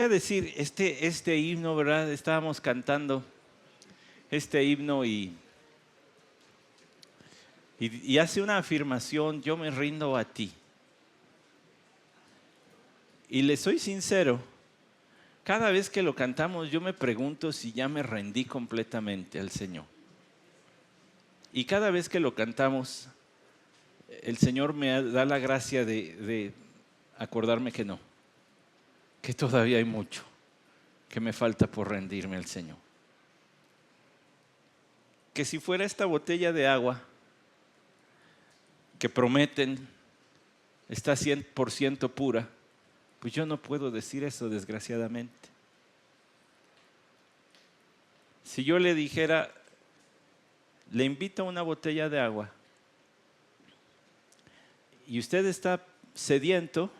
a decir, este himno, ¿verdad? Estábamos cantando este himno y hace una afirmación: yo me rindo a ti. Y le soy sincero, cada vez que lo cantamos yo me pregunto si ya me rendí completamente al Señor. Y cada vez que lo cantamos, el Señor me da la gracia de acordarme que no, que todavía hay mucho que me falta por rendirme al Señor. Que si fuera esta botella de agua que prometen está 100% pura, pues yo no puedo decir eso, desgraciadamente. Si yo le dijera, le invito a una botella de agua y usted está sediento,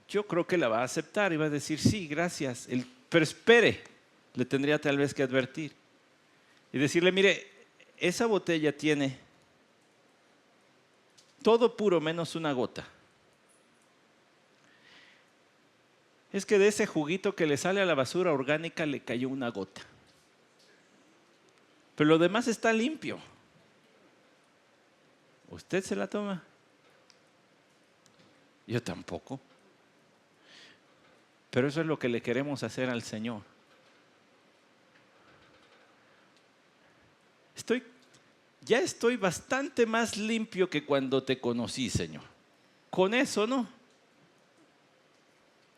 yo creo que la va a aceptar y va a decir, sí, gracias, pero espere, le tendría tal vez que advertir y decirle, mire, esa botella tiene todo puro menos una gota. Es que de ese juguito que le sale a la basura orgánica le cayó una gota. Pero lo demás está limpio. ¿Usted se la toma? Yo tampoco. Pero eso es lo que le queremos hacer al Señor. Ya estoy bastante más limpio que cuando te conocí, Señor. Con eso, ¿no?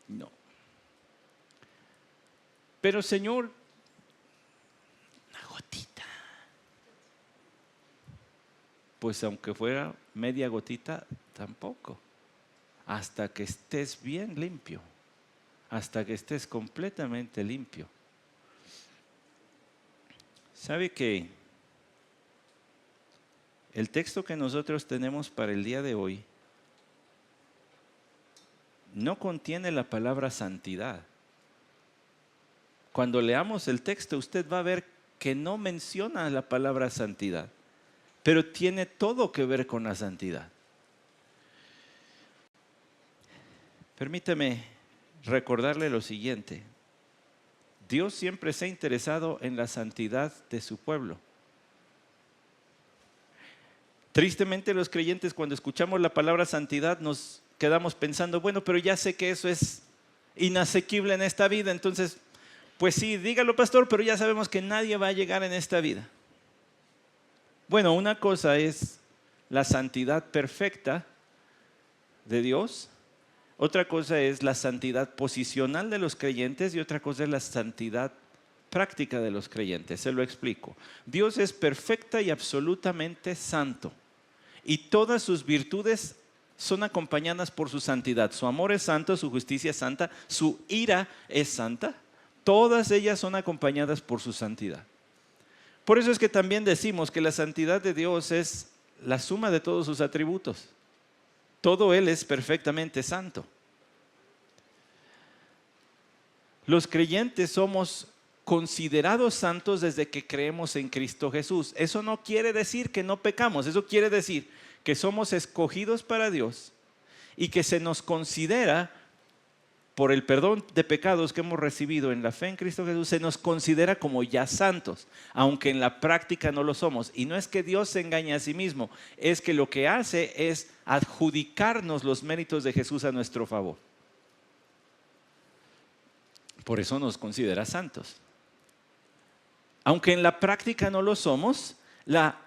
No. Pero, Señor, una gotita. Pues aunque fuera media gotita, tampoco. Hasta que estés bien limpio. Hasta que estés completamente limpio. ¿Sabe que el texto que nosotros tenemos para el día de hoy no contiene la palabra santidad? Cuando leamos el texto, usted va a ver que no menciona la palabra santidad, pero tiene todo que ver con la santidad. Permítame recordarle lo siguiente: Dios siempre se ha interesado en la santidad de su pueblo. Tristemente, los creyentes, cuando escuchamos la palabra santidad, nos quedamos pensando, bueno, pero ya sé que eso es inasequible en esta vida, entonces, pues sí, dígalo, pastor, pero ya sabemos que nadie va a llegar en esta vida. Bueno, una cosa es la santidad perfecta de Dios, otra cosa es la santidad posicional de los creyentes y otra cosa es la santidad práctica de los creyentes. Se lo explico. Dios es perfecta y absolutamente santo y todas sus virtudes son acompañadas por su santidad. Su amor es santo, su justicia es santa, su ira es santa. Todas ellas son acompañadas por su santidad. Por eso es que también decimos que la santidad de Dios es la suma de todos sus atributos. Todo Él es perfectamente santo. Los creyentes somos considerados santos desde que creemos en Cristo Jesús. Eso no quiere decir que no pecamos, eso quiere decir que somos escogidos para Dios y que se nos considera, por el perdón de pecados que hemos recibido en la fe en Cristo Jesús, se nos considera como ya santos, aunque en la práctica no lo somos. Y no es que Dios se engañe a sí mismo, es que lo que hace es adjudicarnos los méritos de Jesús a nuestro favor. Por eso nos considera santos. Aunque en la práctica no lo somos, la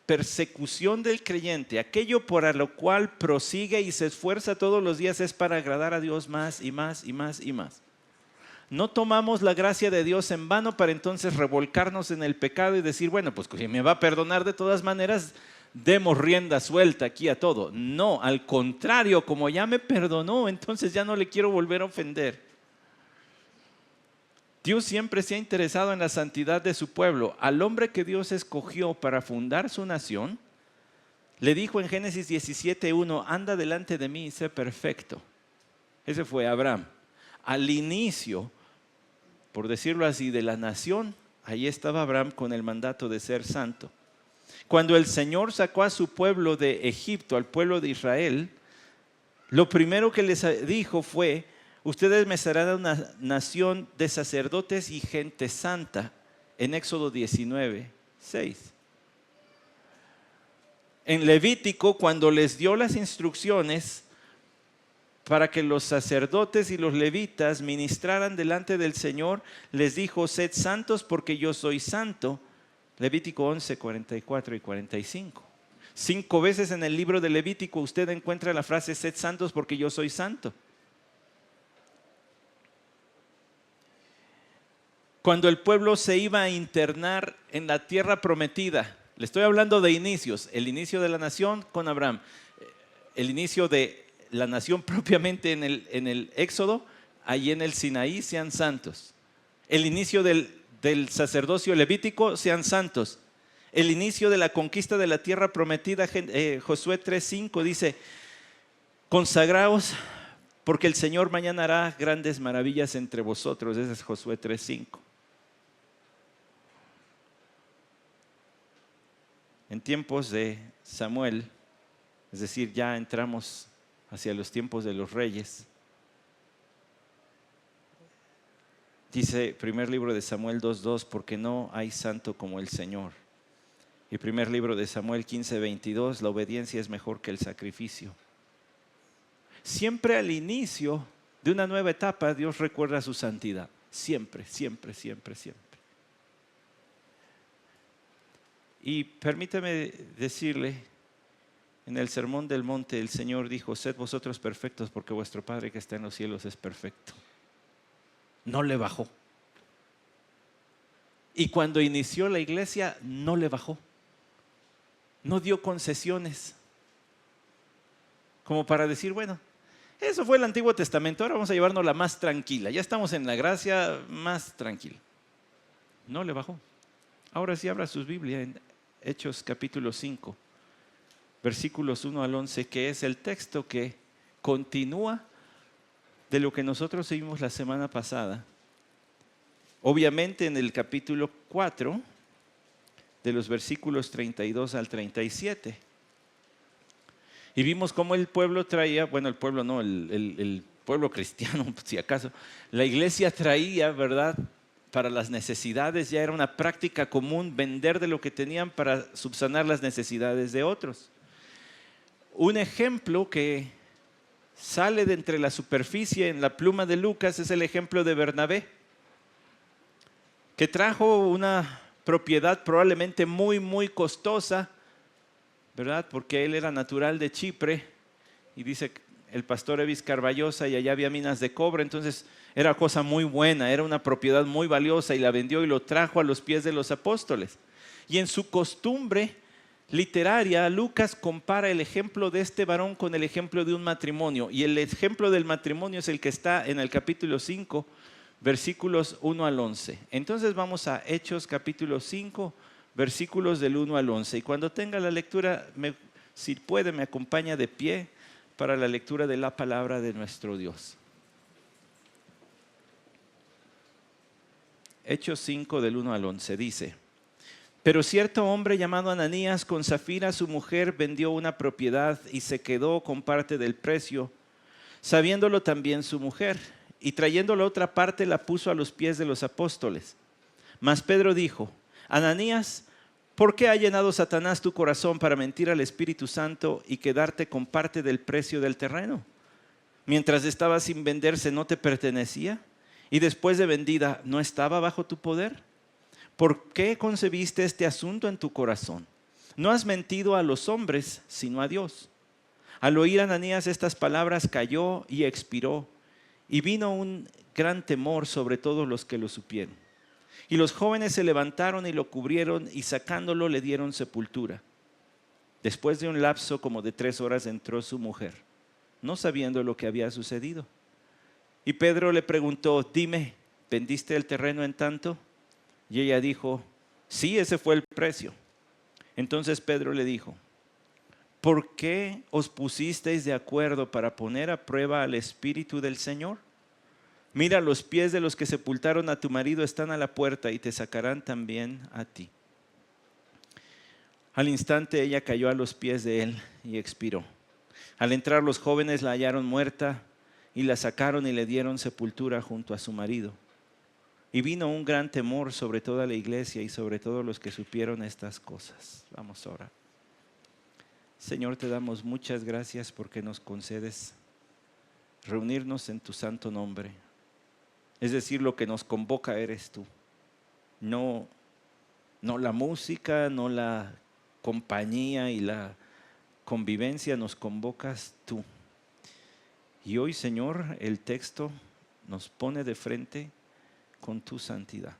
persecución del creyente, aquello por lo cual prosigue y se esfuerza todos los días, es para agradar a Dios más y más y más y más. No tomamos la gracia de Dios en vano para entonces revolcarnos en el pecado y decir, bueno, pues que me va a perdonar de todas maneras, demos rienda suelta aquí a todo. No, al contrario, como ya me perdonó, entonces ya no le quiero volver a ofender. Dios siempre se ha interesado en la santidad de su pueblo. Al hombre que Dios escogió para fundar su nación, le dijo en Génesis 17:1, anda delante de mí y sé perfecto. Ese fue Abraham. Al inicio, por decirlo así, de la nación, ahí estaba Abraham con el mandato de ser santo. Cuando el Señor sacó a su pueblo de Egipto, al pueblo de Israel, lo primero que les dijo fue, ustedes me serán una nación de sacerdotes y gente santa, en Éxodo 19, 6. En Levítico, cuando les dio las instrucciones para que los sacerdotes y los levitas ministraran delante del Señor, les dijo: sed santos porque yo soy santo. Levítico 11, 44 y 45. 5 veces en el libro de Levítico usted encuentra la frase: sed santos porque yo soy santo. Cuando el pueblo se iba a internar en la tierra prometida, le estoy hablando de inicios, el inicio de la nación con Abraham, el inicio de la nación propiamente en el Éxodo, allí en el Sinaí, sean santos. El inicio del sacerdocio levítico, sean santos. El inicio de la conquista de la tierra prometida, Josué 3:5 dice: consagraos porque el Señor mañana hará grandes maravillas entre vosotros. Ese es Josué 3:5. En tiempos de Samuel, es decir, ya entramos hacia los tiempos de los reyes, dice primer libro de Samuel 2:2: porque no hay santo como el Señor. Y primer libro de Samuel 15:22: la obediencia es mejor que el sacrificio. Siempre al inicio de una nueva etapa, Dios recuerda su santidad. Siempre, siempre, siempre, siempre. Y permítame decirle, en el Sermón del Monte el Señor dijo: sed vosotros perfectos porque vuestro Padre que está en los cielos es perfecto. No le bajó. Y cuando inició la iglesia no le bajó. No dio concesiones como para decir: bueno, eso fue el Antiguo Testamento, ahora vamos a llevarnos la más tranquila, ya estamos en la gracia, más tranquila. No le bajó. Ahora sí, abra sus Biblia en Hechos capítulo 5, versículos 1 al 11, que es el texto que continúa de lo que nosotros vimos la semana pasada. Obviamente en el capítulo 4, de los versículos 32 al 37. Y vimos cómo el pueblo traía, bueno, el pueblo no, el pueblo cristiano, si acaso, la iglesia traía, ¿verdad?, para las necesidades. Ya era una práctica común vender de lo que tenían para subsanar las necesidades de otros. Un ejemplo que sale de entre la superficie en la pluma de Lucas es el ejemplo de Bernabé, que trajo una propiedad probablemente muy, muy costosa, ¿verdad? Porque él era natural de Chipre y dice el pastor Evis Carballosa, y allá había minas de cobre, entonces era cosa muy buena, era una propiedad muy valiosa, y la vendió y lo trajo a los pies de los apóstoles. Y en su costumbre literaria, Lucas compara el ejemplo de este varón con el ejemplo de un matrimonio, y el ejemplo del matrimonio es el que está en el capítulo 5, versículos 1 al 11. Entonces vamos a Hechos capítulo 5, versículos del 1 al 11. Y cuando tenga la lectura, si puede, me acompaña de pie para la lectura de la palabra de nuestro Dios. Hechos 5 del 1 al 11 dice: pero cierto hombre llamado Ananías, con Safira su mujer, vendió una propiedad y se quedó con parte del precio, sabiéndolo también su mujer, y trayendo la otra parte la puso a los pies de los apóstoles. Mas Pedro dijo: Ananías, ¿por qué ha llenado Satanás tu corazón para mentir al Espíritu Santo y quedarte con parte del precio del terreno? Mientras estaba sin venderse, ¿no te pertenecía? Y después de vendida, ¿no estaba bajo tu poder? ¿Por qué concebiste este asunto en tu corazón? No has mentido a los hombres, sino a Dios. Al oír Ananías estas palabras, cayó y expiró, y vino un gran temor sobre todos los que lo supieron. Y los jóvenes se levantaron y lo cubrieron, y sacándolo le dieron sepultura. Después de un lapso como de 3 horas entró su mujer, no sabiendo lo que había sucedido. Y Pedro le preguntó: dime, ¿vendiste el terreno en tanto? Y ella dijo: sí, ese fue el precio. Entonces Pedro le dijo: ¿por qué os pusisteis de acuerdo para poner a prueba al Espíritu del Señor? Mira, los pies de los que sepultaron a tu marido están a la puerta y te sacarán también a ti. Al instante ella cayó a los pies de él y expiró. Al entrar los jóvenes la hallaron muerta y la sacaron y le dieron sepultura junto a su marido. Y vino un gran temor sobre toda la iglesia y sobre todos los que supieron estas cosas. Vamos a orar. Señor, te damos muchas gracias porque nos concedes reunirnos en tu santo nombre. Es decir, lo que nos convoca eres tú. No la música, no la compañía y la convivencia, nos convocas tú. Y hoy, Señor, el texto nos pone de frente con tu santidad.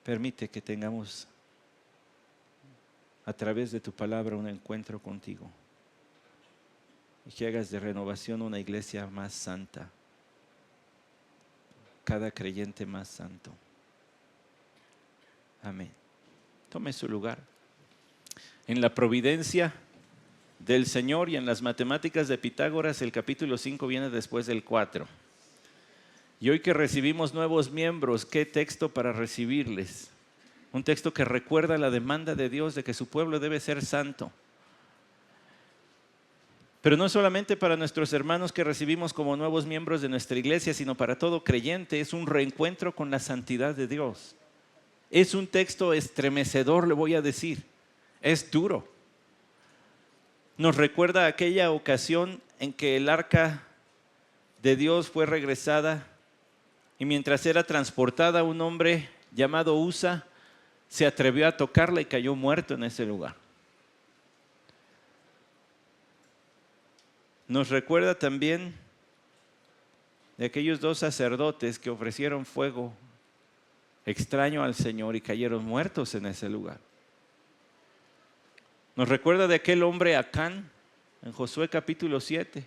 Permite que tengamos a través de tu palabra un encuentro contigo y que hagas de Renovación una iglesia más santa, cada creyente más santo. Amén. Tome su lugar. En la providencia del Señor y en las matemáticas de Pitágoras, el capítulo 5 viene después del 4. Y hoy que recibimos nuevos miembros, ¿qué texto para recibirles? Un texto que recuerda la demanda de Dios de que su pueblo debe ser santo. Pero no solamente para nuestros hermanos que recibimos como nuevos miembros de nuestra iglesia, sino para todo creyente. Es un reencuentro con la santidad de Dios. Es un texto estremecedor, le voy a decir. Es duro. Nos recuerda aquella ocasión en que el arca de Dios fue regresada y mientras era transportada, un hombre llamado Usa se atrevió a tocarla y cayó muerto en ese lugar. Nos recuerda también de aquellos 2 sacerdotes que ofrecieron fuego extraño al Señor y cayeron muertos en ese lugar. Nos recuerda de aquel hombre Acán en Josué capítulo 7,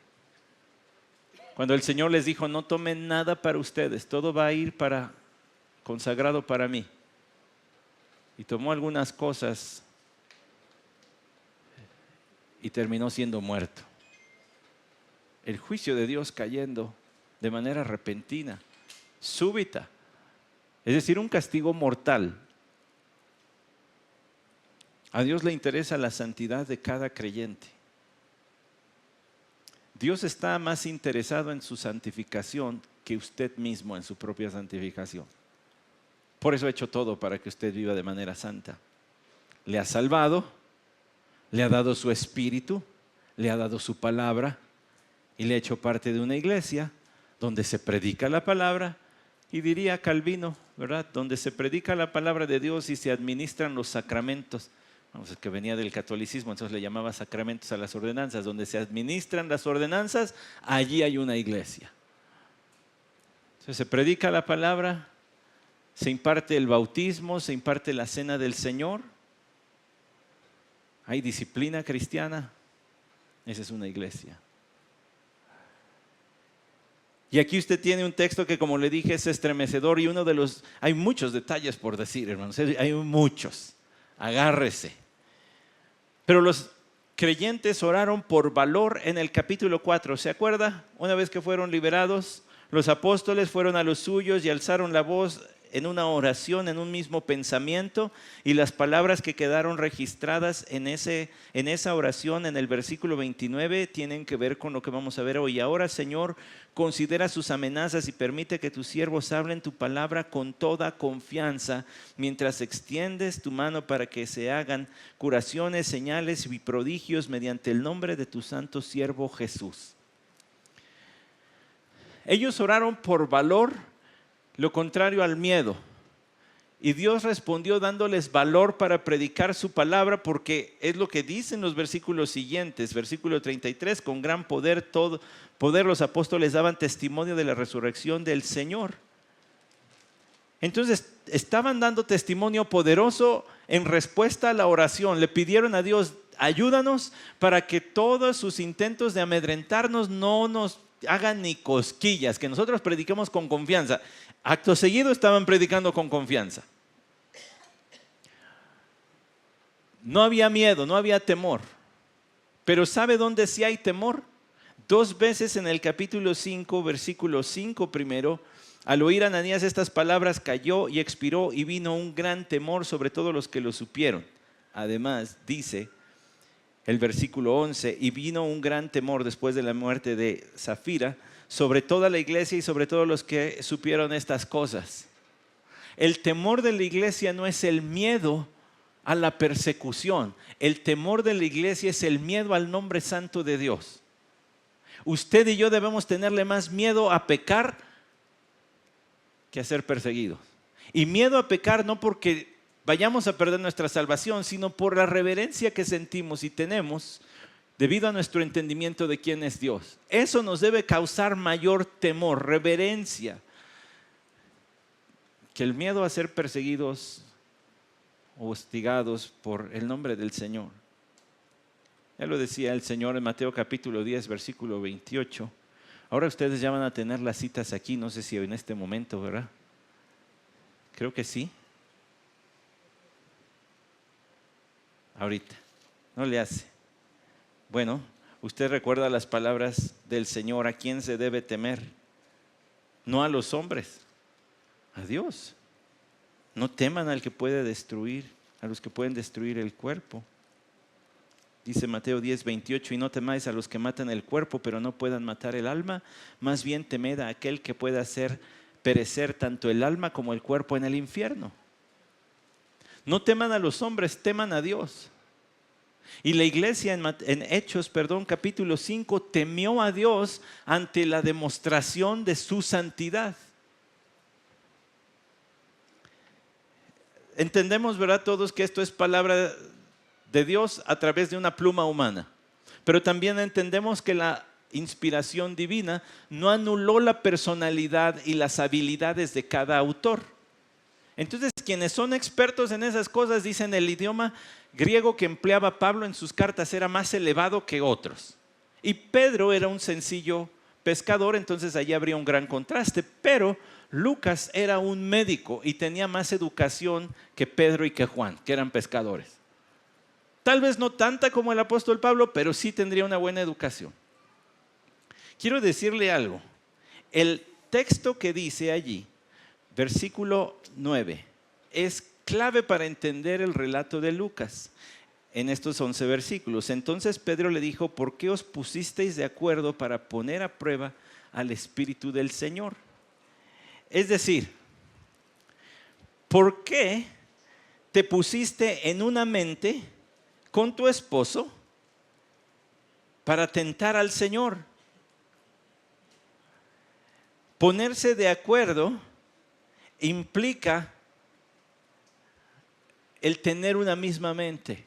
cuando el Señor les dijo: no tomen nada para ustedes, todo va a ir consagrado para mí. Y tomó algunas cosas y terminó siendo muerto. El juicio de Dios cayendo de manera repentina, súbita, es decir, un castigo mortal. A Dios le interesa la santidad de cada creyente. Dios está más interesado en su santificación que usted mismo en su propia santificación. Por eso ha hecho todo para que usted viva de manera santa. Le ha salvado, le ha dado su espíritu, le ha dado su palabra y le ha hecho parte de una iglesia donde se predica la palabra y diría Calvino, ¿verdad? Donde se predica la palabra de Dios y se administran los sacramentos. Vamos, es que venía del catolicismo, entonces le llamaba sacramentos a las ordenanzas. Donde se administran las ordenanzas, allí hay una iglesia. Entonces se predica la palabra, se imparte el bautismo, se imparte la cena del Señor. Hay disciplina cristiana. Esa es una iglesia. Y aquí usted tiene un texto que, como le dije, es estremecedor y hay muchos detalles por decir, hermanos, hay muchos. Agárrese. Pero los creyentes oraron por valor en el capítulo 4. ¿Se acuerda? Una vez que fueron liberados, los apóstoles fueron a los suyos y alzaron la voz en una oración, en un mismo pensamiento, y las palabras que quedaron registradas en esa oración, en el versículo 29, tienen que ver con lo que vamos a ver hoy. Ahora, Señor, considera sus amenazas y permite que tus siervos hablen tu palabra con toda confianza, mientras extiendes tu mano para que se hagan curaciones, señales y prodigios mediante el nombre de tu santo siervo Jesús. Ellos oraron por valor, lo contrario al miedo. Y Dios respondió dándoles valor para predicar su palabra, porque es lo que dicen los versículos siguientes. Versículo 33, con gran poder los apóstoles daban testimonio de la resurrección del Señor. Entonces estaban dando testimonio poderoso en respuesta a la oración. Le pidieron a Dios: ayúdanos para que todos sus intentos de amedrentarnos no nos hagan ni cosquillas, que nosotros prediquemos con confianza. Acto seguido estaban predicando con confianza. No había miedo, no había temor. Pero ¿sabe dónde sí hay temor? 2 veces en el capítulo 5, versículo 5 primero, al oír a Ananías estas palabras, cayó y expiró, y vino un gran temor sobre todos los que lo supieron. Además, dice el versículo 11, y vino un gran temor después de la muerte de Safira sobre toda la iglesia y sobre todos los que supieron estas cosas. El temor de la iglesia no es el miedo a la persecución. El temor de la iglesia es el miedo al nombre santo de Dios. Usted y yo debemos tenerle más miedo a pecar que a ser perseguidos. Y miedo a pecar no porque vayamos a perder nuestra salvación, sino por la reverencia que sentimos y tenemos debido a nuestro entendimiento de quién es Dios. Eso nos debe causar mayor temor, reverencia, que el miedo a ser perseguidos o hostigados por el nombre del Señor. Ya lo decía el Señor en Mateo capítulo 10, versículo 28. Ahora ustedes ya van a tener las citas aquí, no sé si en este momento, ¿verdad? Creo que sí. Ahorita, no le hace. Bueno, usted recuerda las palabras del Señor, ¿a quién se debe temer? No a los hombres, a Dios. No teman al que puede destruir, a los que pueden destruir el cuerpo. Dice Mateo 10, 28, y no temáis a los que matan el cuerpo, pero no puedan matar el alma. Más bien temed a aquel que pueda hacer perecer tanto el alma como el cuerpo en el infierno. No teman a los hombres, teman a Dios. Y la iglesia en Hechos, capítulo 5, temió a Dios ante la demostración de su santidad. Entendemos, ¿verdad? Todos que esto es palabra de Dios a través de una pluma humana. Pero también entendemos que la inspiración divina no anuló la personalidad y las habilidades de cada autor. Entonces, quienes son expertos en esas cosas dicen el idioma griego que empleaba Pablo en sus cartas era más elevado que otros. Y Pedro era un sencillo pescador, entonces allí habría un gran contraste. Pero Lucas era un médico y tenía más educación que Pedro y que Juan, que eran pescadores. Tal vez no tanta como el apóstol Pablo, pero sí tendría una buena educación. Quiero decirle algo. El texto que dice allí, versículo 9, es clave para entender el relato de Lucas en estos 11 versículos. Entonces Pedro le dijo, ¿por qué os pusisteis de acuerdo para poner a prueba al Espíritu del Señor? Es decir, ¿por qué te pusiste en una mente con tu esposo para tentar al Señor? Ponerse de acuerdo implica el tener una misma mente,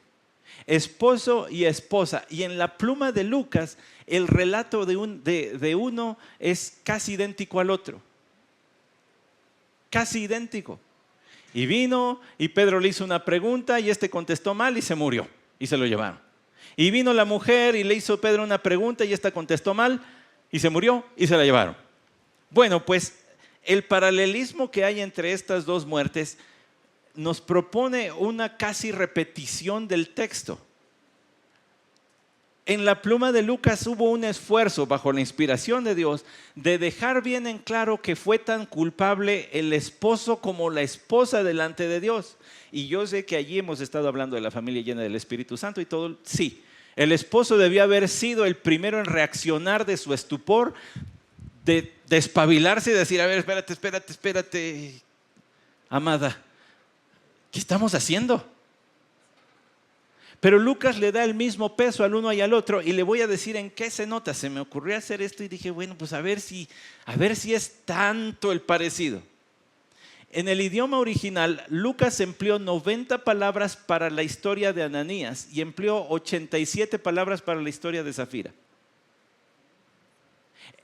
esposo y esposa. Y en la pluma de Lucas, el relato de uno es casi idéntico al otro. Casi idéntico. Y vino y Pedro le hizo una pregunta y este contestó mal y se murió y se lo llevaron. Y vino la mujer y le hizo Pedro una pregunta y esta contestó mal y se murió y se la llevaron. Bueno, pues el paralelismo que hay entre estas dos muertes nos propone una casi repetición del texto. En la pluma de Lucas hubo un esfuerzo bajo la inspiración de Dios de dejar bien en claro que fue tan culpable el esposo como la esposa delante de Dios. Y yo sé que allí hemos estado hablando de la familia llena del Espíritu Santo y todo. Sí, el esposo debió haber sido el primero en reaccionar de su estupor, de despabilarse y decir, a ver, espérate, amada, ¿qué estamos haciendo? Pero Lucas le da el mismo peso al uno y al otro y le voy a decir en qué se nota. Se me ocurrió hacer esto y dije, bueno, pues a ver si es tanto el parecido. En el idioma original, Lucas empleó 90 palabras para la historia de Ananías y empleó 87 palabras para la historia de Safira.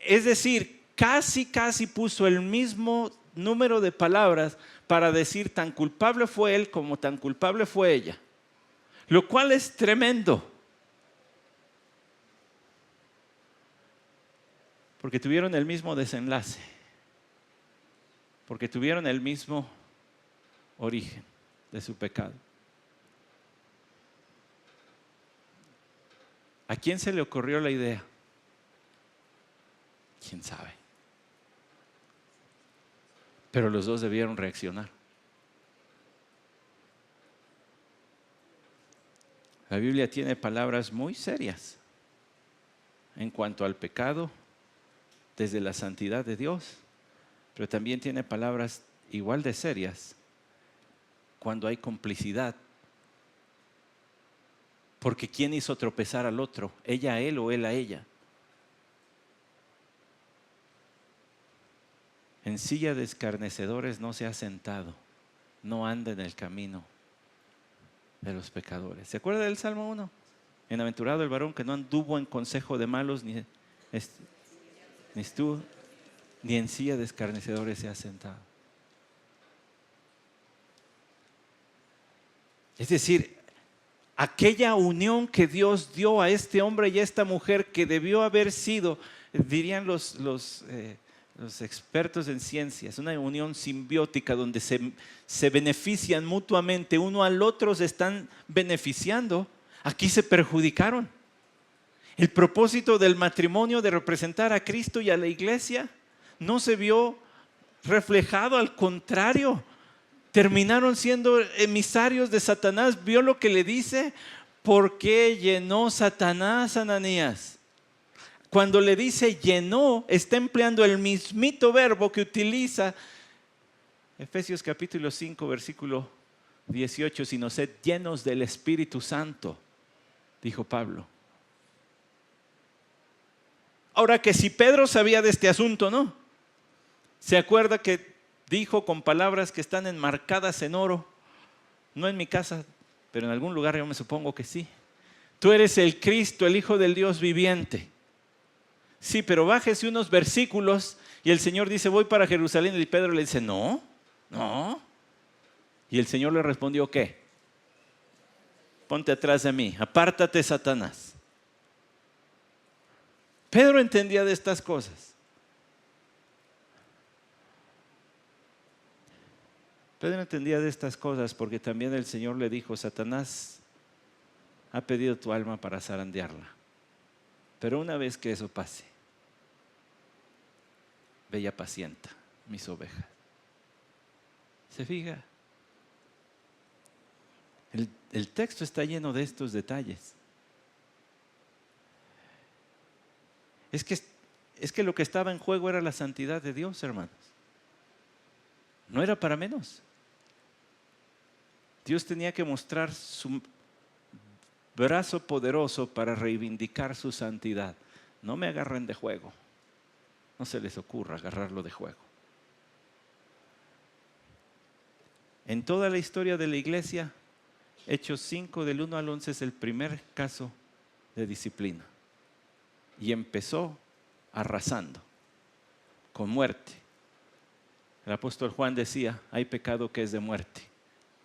Es decir, casi puso el mismo número de palabras para decir tan culpable fue él como tan culpable fue ella. Lo cual es tremendo. Porque tuvieron el mismo desenlace. Porque tuvieron el mismo origen de su pecado. ¿A quién se le ocurrió la idea? ¿Quién sabe? Pero los dos debieron reaccionar. La Biblia tiene palabras muy serias en cuanto al pecado, desde la santidad de Dios, pero también tiene palabras igual de serias cuando hay complicidad. Porque ¿quién hizo tropezar al otro? ¿Ella a él o él a ella? En silla de escarnecedores no se ha sentado, no anda en el camino de los pecadores. ¿Se acuerda del Salmo 1? Bienaventurado el varón que no anduvo en consejo de malos, ni estuvo, ni en silla de escarnecedores se ha sentado. Es decir, aquella unión que Dios dio a este hombre y a esta mujer, que debió haber sido, dirían los expertos en ciencias, una unión simbiótica donde se benefician mutuamente, uno al otro se están beneficiando. Aquí se perjudicaron. El propósito del matrimonio de representar a Cristo y a la iglesia no se vio reflejado, al contrario, terminaron siendo emisarios de Satanás. ¿Vio lo que le dice? ¿Por qué llenó Satanás a Ananías? Cuando le dice llenó, está empleando el mismito verbo que utiliza Efesios capítulo 5, versículo 18, sino sed llenos del Espíritu Santo, dijo Pablo. Ahora, que si Pedro sabía de este asunto, ¿no? ¿Se acuerda que dijo con palabras que están enmarcadas en oro? No en mi casa, pero en algún lugar yo me supongo que sí. Tú eres el Cristo, el Hijo del Dios viviente. Sí, pero bájese unos versículos y el Señor dice, voy para Jerusalén. Y Pedro le dice, no. Y el Señor le respondió, ¿qué? Ponte atrás de mí, apártate, Satanás. Pedro entendía de estas cosas. Pedro entendía de estas cosas porque también el Señor le dijo, Satanás ha pedido tu alma para zarandearla. Pero una vez que eso pase, ve y apacienta mis ovejas. ¿Se fija? El texto está lleno de estos detalles. Es que lo que estaba en juego era la santidad de Dios, hermanos. No era para menos. Dios tenía que mostrar su brazo poderoso para reivindicar su santidad. No me agarren de juego. No se les ocurra agarrarlo de juego. En toda la historia de la iglesia, Hechos 5 del 1 al 11 es el primer caso de disciplina. Y empezó arrasando, con muerte. El apóstol Juan decía, hay pecado que es de muerte.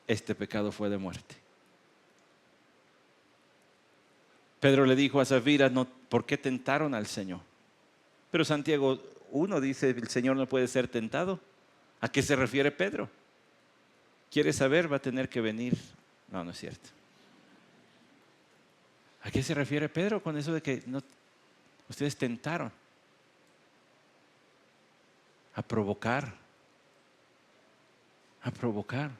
Este pecado fue de muerte. Pedro le dijo a Safira, no, ¿por qué tentaron al Señor? Pero Santiago 1 dice, el Señor no puede ser tentado. ¿A qué se refiere Pedro? ¿Quiere saber? Va a tener que venir. No, no es cierto. ¿A qué se refiere Pedro con eso de que no, ustedes tentaron? A provocar. A provocar.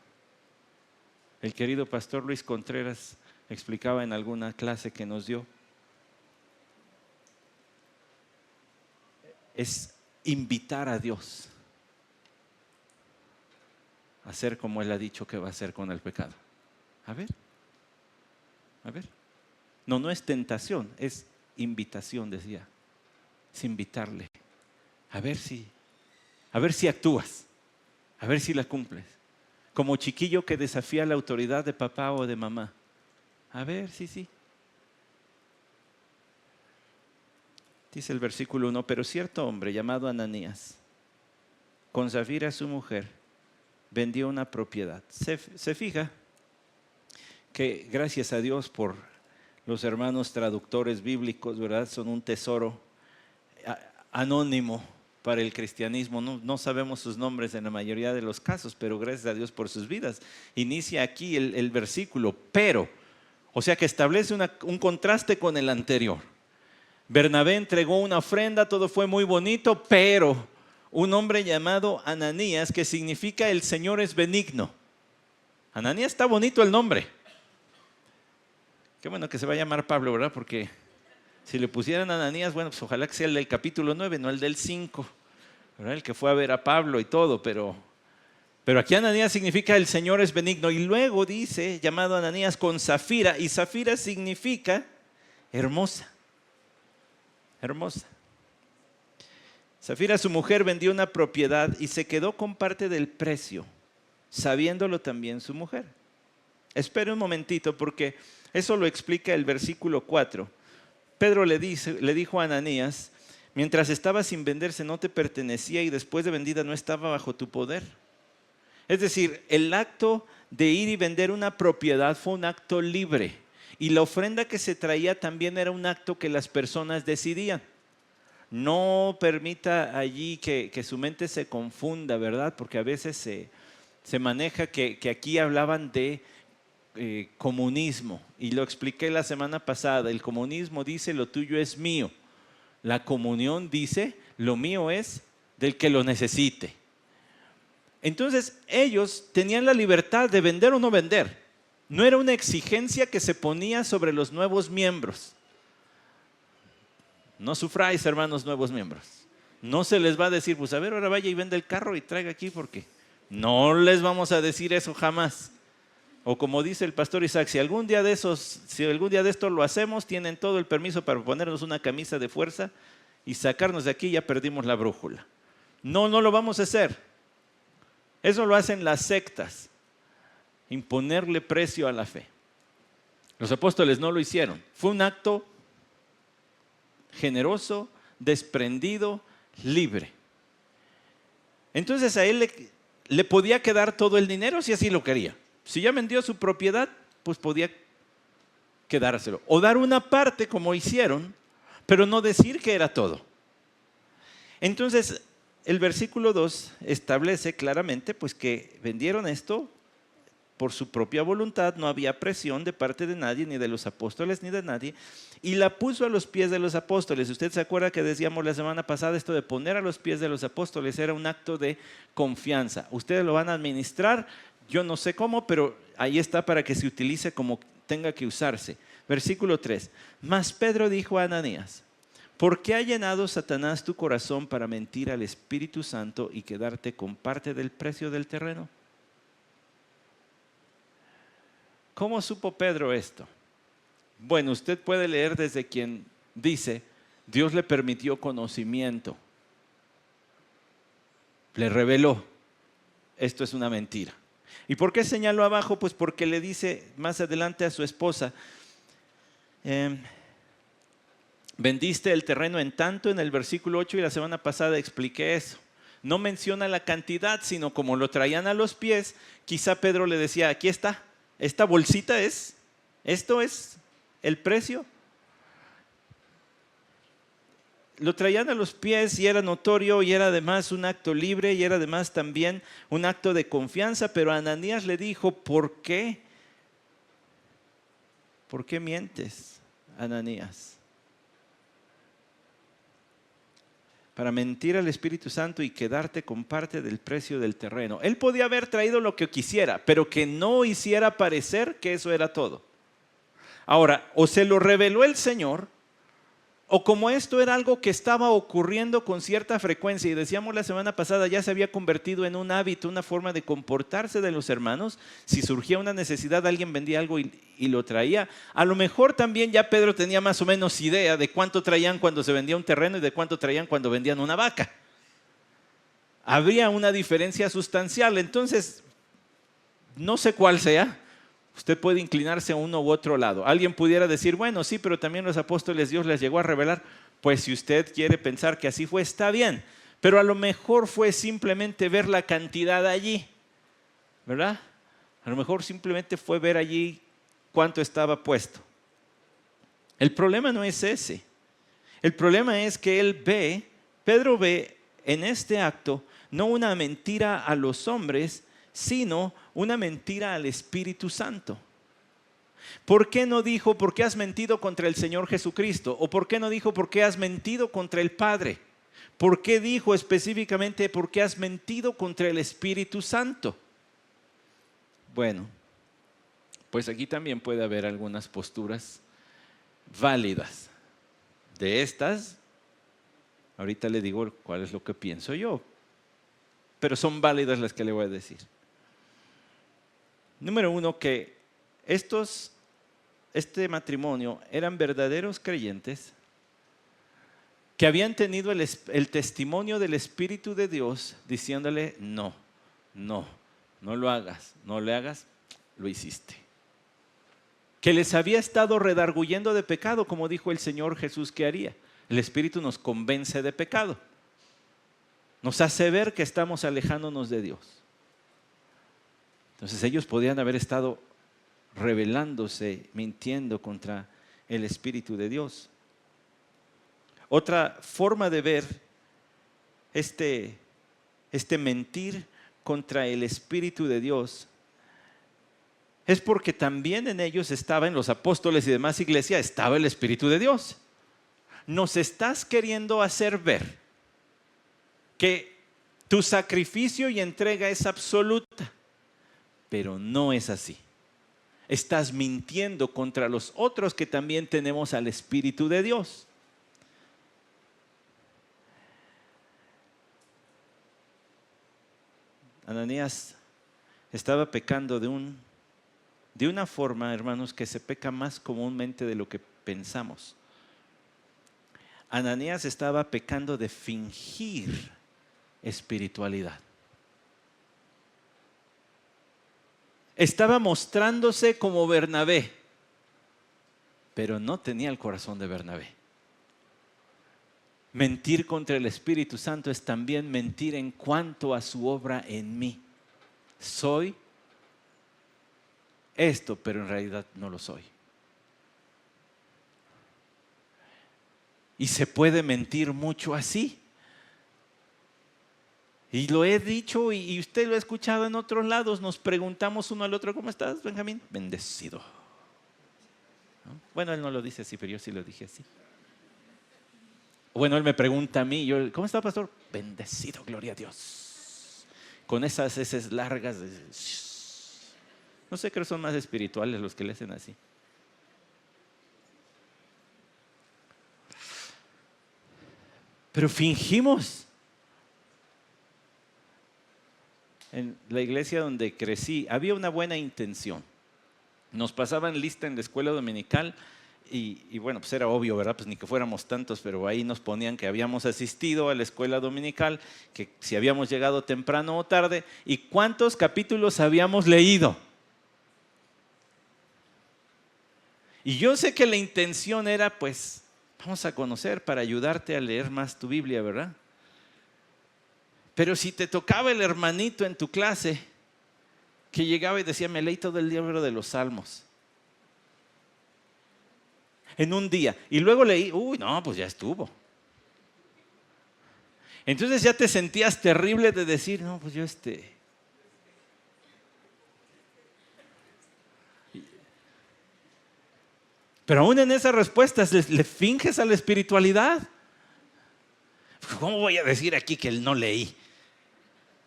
El querido pastor Luis Contreras explicaba en alguna clase que nos dio. Es invitar a Dios a hacer como Él ha dicho que va a hacer con el pecado. A ver. No es tentación, es invitación, decía. Es invitarle. A ver si actúas. A ver si la cumples. Como chiquillo que desafía la autoridad de papá o de mamá. A ver, sí. Dice el versículo 1, pero cierto hombre llamado Ananías, con Safira su mujer, vendió una propiedad. Se fija que gracias a Dios por los hermanos traductores bíblicos, ¿verdad? Son un tesoro anónimo para el cristianismo. No sabemos sus nombres en la mayoría de los casos, pero gracias a Dios por sus vidas. Inicia aquí el versículo, pero, o sea que establece un contraste con el anterior. Bernabé entregó una ofrenda, todo fue muy bonito, pero un hombre llamado Ananías, que significa el Señor es benigno. Ananías está bonito el nombre. Qué bueno que se va a llamar Pablo, ¿verdad? Porque si le pusieran a Ananías, bueno, pues ojalá que sea el del capítulo 9, no el del 5, ¿verdad? El que fue a ver a Pablo y todo, pero aquí Ananías significa el Señor es benigno. Y luego dice, llamado Ananías con Zafira, y Zafira significa hermosa, hermosa. Zafira, su mujer, vendió una propiedad y se quedó con parte del precio, sabiéndolo también su mujer. Espere un momentito porque eso lo explica el versículo 4. Pedro le dijo a Ananías, mientras estaba sin venderse no te pertenecía y después de vendida no estaba bajo tu poder. Es decir, el acto de ir y vender una propiedad fue un acto libre y la ofrenda que se traía también era un acto que las personas decidían. No permita allí que su mente se confunda, ¿verdad? Porque a veces se maneja que aquí hablaban de comunismo. Y lo expliqué la semana pasada. El comunismo dice lo tuyo es mío. La comunión dice lo mío es del que lo necesite. Entonces ellos tenían la libertad de vender o no vender. No era una exigencia que se ponía sobre los nuevos miembros. No sufráis, hermanos nuevos miembros. No se les va a decir, pues a ver, ahora vaya y vende el carro y traiga aquí porque no les vamos a decir eso jamás. O como dice el pastor Isaac, si algún día de esto lo hacemos, tienen todo el permiso para ponernos una camisa de fuerza y sacarnos de aquí y ya perdimos la brújula. No lo vamos a hacer. Eso lo hacen las sectas, imponerle precio a la fe. Los apóstoles no lo hicieron. Fue un acto generoso, desprendido, libre. Entonces a él le podía quedar todo el dinero si así lo quería. Si ya vendió su propiedad, pues podía quedárselo. O dar una parte como hicieron, pero no decir que era todo. Entonces el versículo 2 establece claramente pues que vendieron esto por su propia voluntad, no había presión de parte de nadie, ni de los apóstoles, ni de nadie, y la puso a los pies de los apóstoles. Usted se acuerda que decíamos la semana pasada esto de poner a los pies de los apóstoles era un acto de confianza. Ustedes lo van a administrar, yo no sé cómo, pero ahí está para que se utilice como tenga que usarse. Versículo 3, mas Pedro dijo a Ananías, ¿por qué ha llenado Satanás tu corazón para mentir al Espíritu Santo y quedarte con parte del precio del terreno? ¿Cómo supo Pedro esto? Bueno, usted puede leer desde quien dice, Dios le permitió conocimiento, le reveló, esto es una mentira. ¿Y por qué señaló abajo? Pues porque le dice más adelante a su esposa, vendiste el terreno en tanto en el versículo 8 y la semana pasada expliqué eso. No menciona la cantidad, sino como lo traían a los pies, quizá Pedro le decía, aquí está. Esta bolsita esto es el precio. Lo traían a los pies y era notorio y era además un acto libre y era además también un acto de confianza, pero Ananías le dijo, ¿por qué? ¿Por qué mientes, Ananías? Para mentir al Espíritu Santo y quedarte con parte del precio del terreno. Él podía haber traído lo que quisiera, pero que no hiciera parecer que eso era todo. Ahora, o se lo reveló el Señor, o como esto era algo que estaba ocurriendo con cierta frecuencia, y decíamos la semana pasada, ya se había convertido en un hábito, una forma de comportarse de los hermanos. Si surgía una necesidad, alguien vendía algo y lo traía. A lo mejor también ya Pedro tenía más o menos idea de cuánto traían cuando se vendía un terreno y de cuánto traían cuando vendían una vaca. Habría una diferencia sustancial. Entonces, no sé cuál sea. Usted puede inclinarse a uno u otro lado. Alguien pudiera decir, bueno, sí, pero también los apóstoles Dios les llegó a revelar. Pues si usted quiere pensar que así fue, está bien. Pero a lo mejor fue simplemente ver la cantidad allí, ¿verdad? A lo mejor simplemente fue ver allí cuánto estaba puesto. El problema no es ese. El problema es que Pedro ve en este acto no una mentira a los hombres, sino una mentira al Espíritu Santo. ¿Por qué no dijo, por qué has mentido contra el Señor Jesucristo? ¿O por qué no dijo, por qué has mentido contra el Padre? ¿Por qué dijo específicamente, por qué has mentido contra el Espíritu Santo? Bueno, Pues aquí también puede haber algunas posturas válidas. De estas, ahorita le digo cuál es lo que pienso yo, pero son válidas las que le voy a decir. Número uno, que este matrimonio eran verdaderos creyentes que habían tenido el testimonio del Espíritu de Dios diciéndole: no lo hagas, no le hagas, lo hiciste. Que les había estado redarguyendo de pecado, como dijo el Señor Jesús que haría. El Espíritu nos convence de pecado, nos hace ver que estamos alejándonos de Dios. Entonces ellos podían haber estado rebelándose, mintiendo contra el Espíritu de Dios. Otra forma de ver este mentir contra el Espíritu de Dios es porque también en ellos estaba, en los apóstoles y demás iglesia, estaba el Espíritu de Dios. Nos estás queriendo hacer ver que tu sacrificio y entrega es absoluta, pero no es así. Estás mintiendo contra los otros que también tenemos al Espíritu de Dios. Ananías estaba pecando de una forma, hermanos, que se peca más comúnmente de lo que pensamos. Ananías estaba pecando de fingir espiritualidad. Estaba mostrándose como Bernabé, pero no tenía el corazón de Bernabé. Mentir contra el Espíritu Santo es también mentir en cuanto a su obra en mí. Soy esto, pero en realidad no lo soy. Y se puede mentir mucho así. Y lo he dicho y usted lo ha escuchado en otros lados. Nos preguntamos uno al otro: ¿cómo estás, Benjamín? Bendecido. ¿No? Bueno, él no lo dice así, pero yo sí lo dije así. Bueno, él me pregunta a mí, yo: ¿cómo está, pastor? Bendecido, gloria a Dios. Con esas heces largas. No sé, creo que son más espirituales los que le hacen así. Pero fingimos. En la iglesia donde crecí había una buena intención. Nos pasaban lista en la escuela dominical y bueno, pues era obvio, ¿verdad? Pues ni que fuéramos tantos, pero ahí nos ponían que habíamos asistido a la escuela dominical, que si habíamos llegado temprano o tarde y cuántos capítulos habíamos leído. Y yo sé que la intención era, pues, vamos a conocer para ayudarte a leer más tu Biblia, ¿verdad? Pero si te tocaba el hermanito en tu clase que llegaba y decía: me leí todo el libro de los Salmos en un día, y luego leí, no, pues ya estuvo. Entonces ya te sentías terrible de decir: no, pues yo Pero aún en esas respuestas le finges a la espiritualidad. ¿Cómo voy a decir aquí que no leí?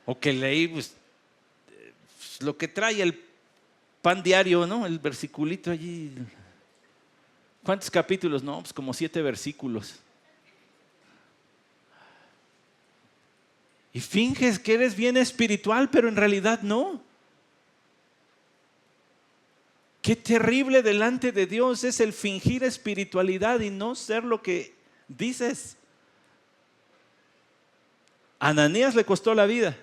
O que leí pues, lo que trae el pan diario, ¿no? El versiculito allí. ¿Cuántos capítulos? No, pues como 7 versículos. Y finges que eres bien espiritual, pero en realidad no. Qué terrible delante de Dios es el fingir espiritualidad y no ser lo que dices. A Ananías le costó la vida.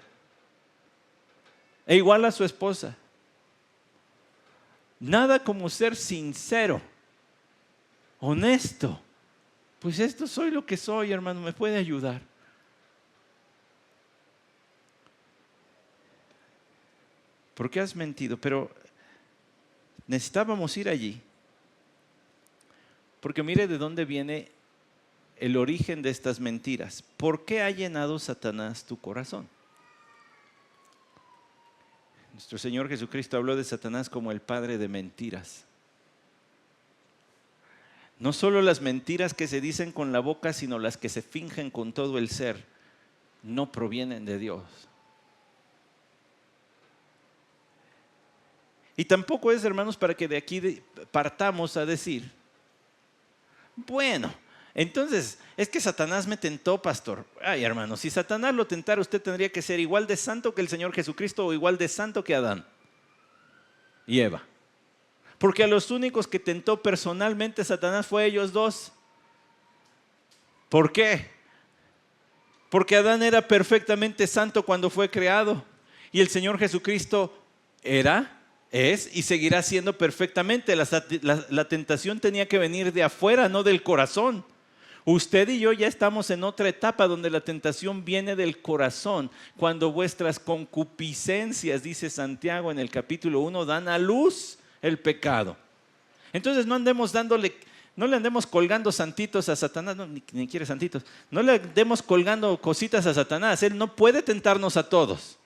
E igual a su esposa. Nada como ser sincero, honesto. Pues esto soy lo que soy, hermano, ¿me puede ayudar? ¿Por qué has mentido? Pero necesitábamos ir allí. Porque mire de dónde viene el origen de estas mentiras. ¿Por qué ha llenado Satanás tu corazón? Nuestro Señor Jesucristo habló de Satanás como el padre de mentiras. No solo las mentiras que se dicen con la boca, sino las que se fingen con todo el ser, no provienen de Dios. Y tampoco es, hermanos, para que de aquí partamos a decir, bueno, entonces, es que Satanás me tentó, pastor. Ay, hermano, si Satanás lo tentara, usted tendría que ser igual de santo que el Señor Jesucristo o igual de santo que Adán y Eva. Porque a los únicos que tentó personalmente Satanás fue ellos dos. ¿Por qué? Porque Adán era perfectamente santo cuando fue creado. Y el Señor Jesucristo era, es y seguirá siendo perfectamente. La tentación tenía que venir de afuera, no del corazón. Usted y yo ya estamos en otra etapa donde la tentación viene del corazón. Cuando vuestras concupiscencias, dice Santiago en el capítulo 1, dan a luz el pecado. Entonces no le andemos colgando santitos a Satanás, no, ni quiere santitos. No le andemos colgando cositas a Satanás. Él no puede tentarnos a todos.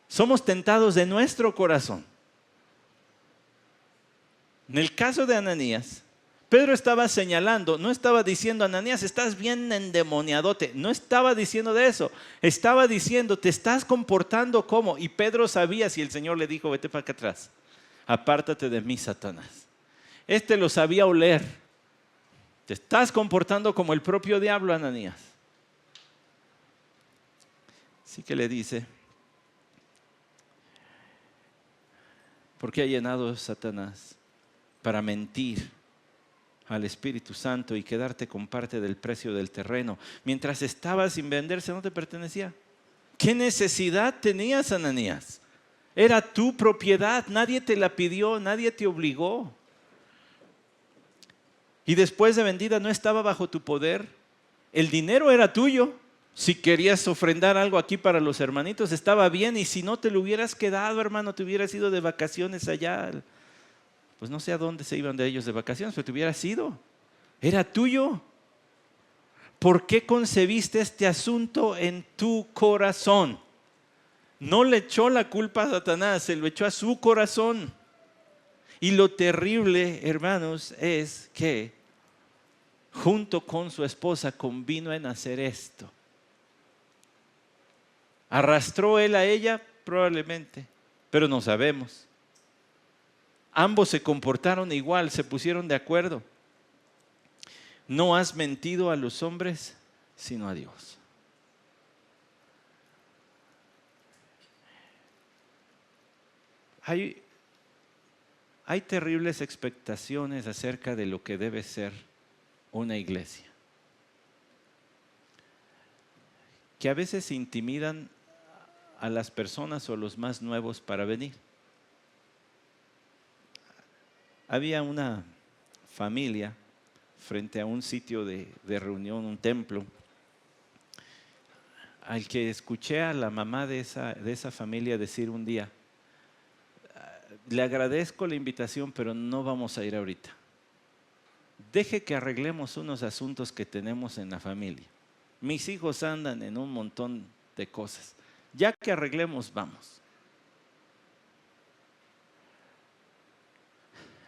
Somos tentados de nuestro corazón. En el caso de Ananías, Pedro estaba señalando, no estaba diciendo, Ananías, estás bien endemoniadote. No estaba diciendo de eso. Estaba diciendo, te estás comportando como. Y Pedro sabía si el Señor le dijo, vete para acá atrás. Apártate de mí, Satanás. Este lo sabía oler. Te estás comportando como el propio diablo, Ananías. Así que le dice, ¿por qué ha llenado Satanás para mentir al Espíritu Santo y quedarte con parte del precio del terreno? Mientras estaba sin venderse, no te pertenecía. ¿Qué necesidad tenías, Ananías? Era tu propiedad, nadie te la pidió, nadie te obligó. Y después de vendida no estaba bajo tu poder. El dinero era tuyo. Si querías ofrendar algo aquí para los hermanitos, estaba bien. Y si no, te lo hubieras quedado, hermano, te hubieras ido de vacaciones allá. Pues no sé a dónde se iban de ellos de vacaciones, pero te hubieras ido. Era tuyo. ¿Por qué concebiste este asunto en tu corazón? No le echó la culpa a Satanás, se lo echó a su corazón. Y lo terrible, hermanos, es que junto con su esposa convino en hacer esto. ¿Arrastró él a ella? Probablemente, pero no sabemos. Ambos se comportaron igual, se pusieron de acuerdo. No has mentido a los hombres, sino a Dios. Hay terribles expectaciones acerca de lo que debe ser una iglesia, que a veces intimidan a las personas o los más nuevos para venir. Había una familia frente a un sitio de reunión, un templo, al que escuché a la mamá de esa familia decir un día, le agradezco la invitación, pero no vamos a ir ahorita. Deje que arreglemos unos asuntos que tenemos en la familia. Mis hijos andan en un montón de cosas. Ya que arreglemos, vamos.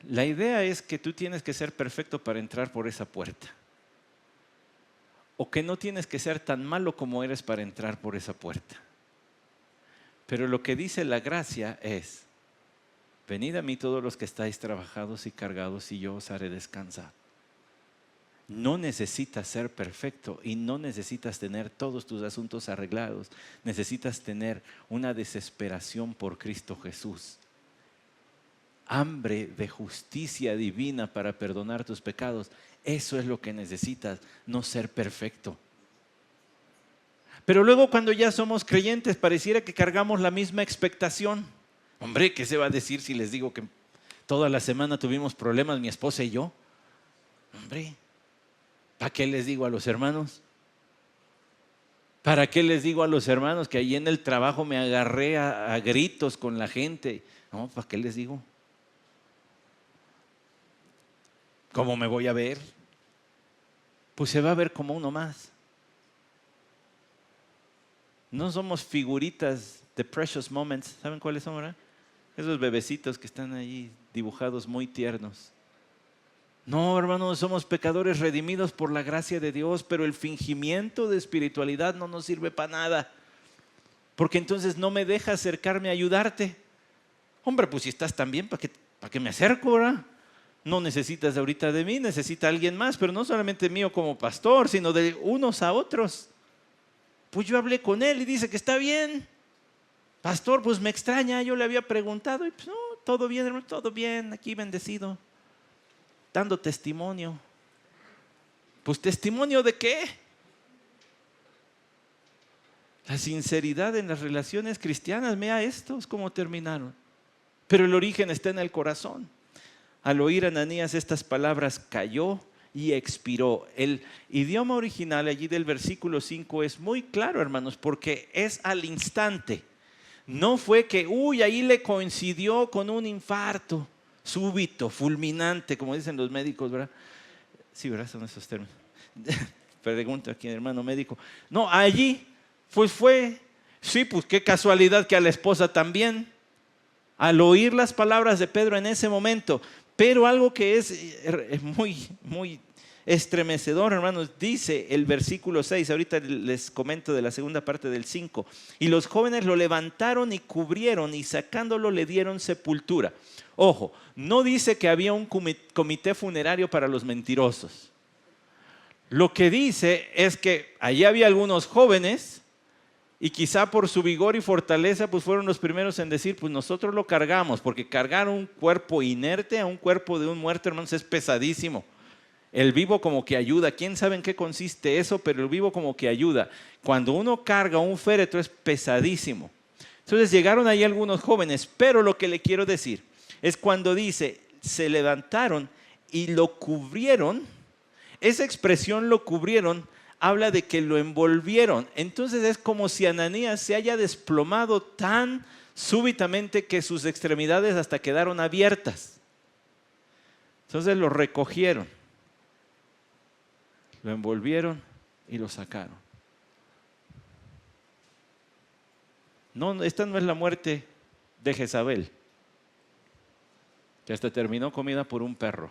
La idea es que tú tienes que ser perfecto para entrar por esa puerta. O que no tienes que ser tan malo como eres para entrar por esa puerta. Pero lo que dice la gracia es, venid a mí todos los que estáis trabajados y cargados y yo os haré descansar. No necesitas ser perfecto y no necesitas tener todos tus asuntos arreglados. Necesitas tener una desesperación por Cristo Jesús. Hambre de justicia divina para perdonar tus pecados. Eso es lo que necesitas, no ser perfecto. Pero luego cuando ya somos creyentes pareciera que cargamos la misma expectación. Hombre, ¿qué se va a decir si les digo que toda la semana tuvimos problemas mi esposa y yo? Hombre, ¿para qué les digo a los hermanos? ¿Para qué les digo a los hermanos que ahí en el trabajo me agarré a gritos con la gente? No, ¿para qué les digo? ¿Cómo me voy a ver? Pues se va a ver como uno más. No somos figuritas de Precious Moments. ¿Saben cuáles son, verdad? Esos bebecitos que están ahí dibujados muy tiernos. No, hermanos, somos pecadores redimidos por la gracia de Dios, pero el fingimiento de espiritualidad no nos sirve para nada. Porque entonces no me deja acercarme a ayudarte. Hombre, pues si estás tan bien, ¿para qué me acerco, verdad? No necesitas ahorita de mí, necesita alguien más, pero no solamente mío como pastor, sino de unos a otros. Pues yo hablé con él y dice que está bien. Pastor, pues me extraña, yo le había preguntado y pues no, todo bien, hermano, todo bien, aquí bendecido, dando testimonio. Pues testimonio de qué? La sinceridad en las relaciones cristianas, mira estos cómo terminaron. Pero el origen está en el corazón. Al oír Ananías estas palabras, cayó y expiró. El idioma original allí del versículo 5 es muy claro, hermanos, porque es al instante. No fue que, ahí le coincidió con un infarto súbito, fulminante, como dicen los médicos, ¿verdad? Sí, ¿verdad? Son esos términos. Pregunta aquí, hermano médico. No, allí, pues sí, pues qué casualidad que a la esposa también. Al oír las palabras de Pedro en ese momento, pero algo que es muy, muy estremecedor, hermanos, dice el versículo 6, ahorita les comento de la segunda parte del 5, y los jóvenes lo levantaron y cubrieron y sacándolo le dieron sepultura. Ojo, no dice que había un comité funerario para los mentirosos. Lo que dice es que allí había algunos jóvenes y quizá por su vigor y fortaleza pues fueron los primeros en decir, pues nosotros lo cargamos, porque cargar un cuerpo inerte a un cuerpo de un muerto, hermanos, es pesadísimo. El vivo como que ayuda. ¿Quién sabe en qué consiste eso? Pero el vivo como que ayuda. Cuando uno carga un féretro es pesadísimo. Entonces llegaron ahí algunos jóvenes, pero lo que le quiero decir es cuando dice, se levantaron y lo cubrieron, esa expresión lo cubrieron, habla de que lo envolvieron. Entonces es como si Ananías se haya desplomado tan súbitamente que sus extremidades hasta quedaron abiertas. Entonces lo recogieron, lo envolvieron y lo sacaron. No, esta no es la muerte de Jezabel, que hasta terminó comida por un perro.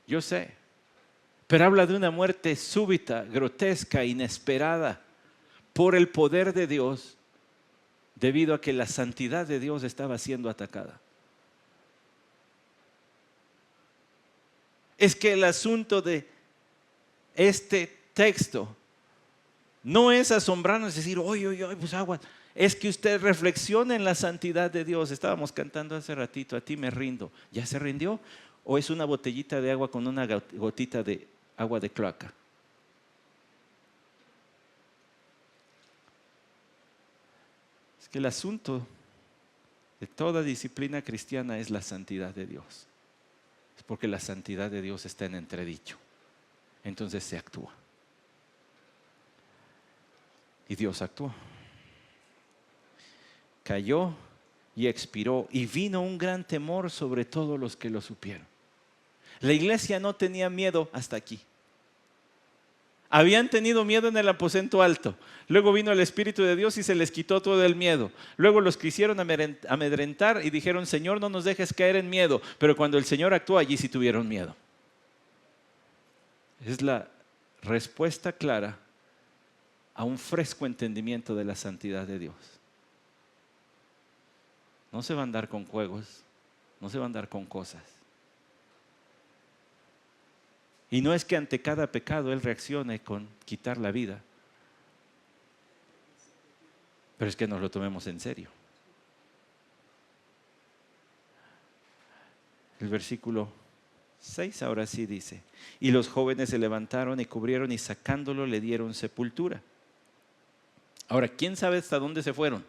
Yo sé, pero habla de una muerte súbita, grotesca, inesperada, por el poder de Dios, debido a que la santidad de Dios estaba siendo atacada. Es que el asunto de este texto no es asombrarnos, es decir, oye, pues agua. Es que usted reflexione en la santidad de Dios. Estábamos cantando hace ratito, a ti me rindo. ¿Ya se rindió? ¿O es una botellita de agua con una gotita de agua de cloaca? Es que el asunto de toda disciplina cristiana es la santidad de Dios. Es porque la santidad de Dios está en entredicho. Entonces se actúa. Y Dios actuó. Cayó y expiró y vino un gran temor sobre todos los que lo supieron. La iglesia no tenía miedo hasta aquí. Habían tenido miedo en el aposento alto. Luego vino el Espíritu de Dios y se les quitó todo el miedo. Luego los quisieron amedrentar y dijeron, Señor, no nos dejes caer en miedo. Pero cuando el Señor actuó, allí sí tuvieron miedo. Es la respuesta clara a un fresco entendimiento de la santidad de Dios. No se va a andar con juegos, no se va a andar con cosas. Y no es que ante cada pecado Él reaccione con quitar la vida, pero es que nos lo tomemos en serio. El versículo 6 ahora sí dice, y los jóvenes se levantaron y cubrieron y sacándolo le dieron sepultura. Ahora, ¿quién sabe hasta dónde se fueron?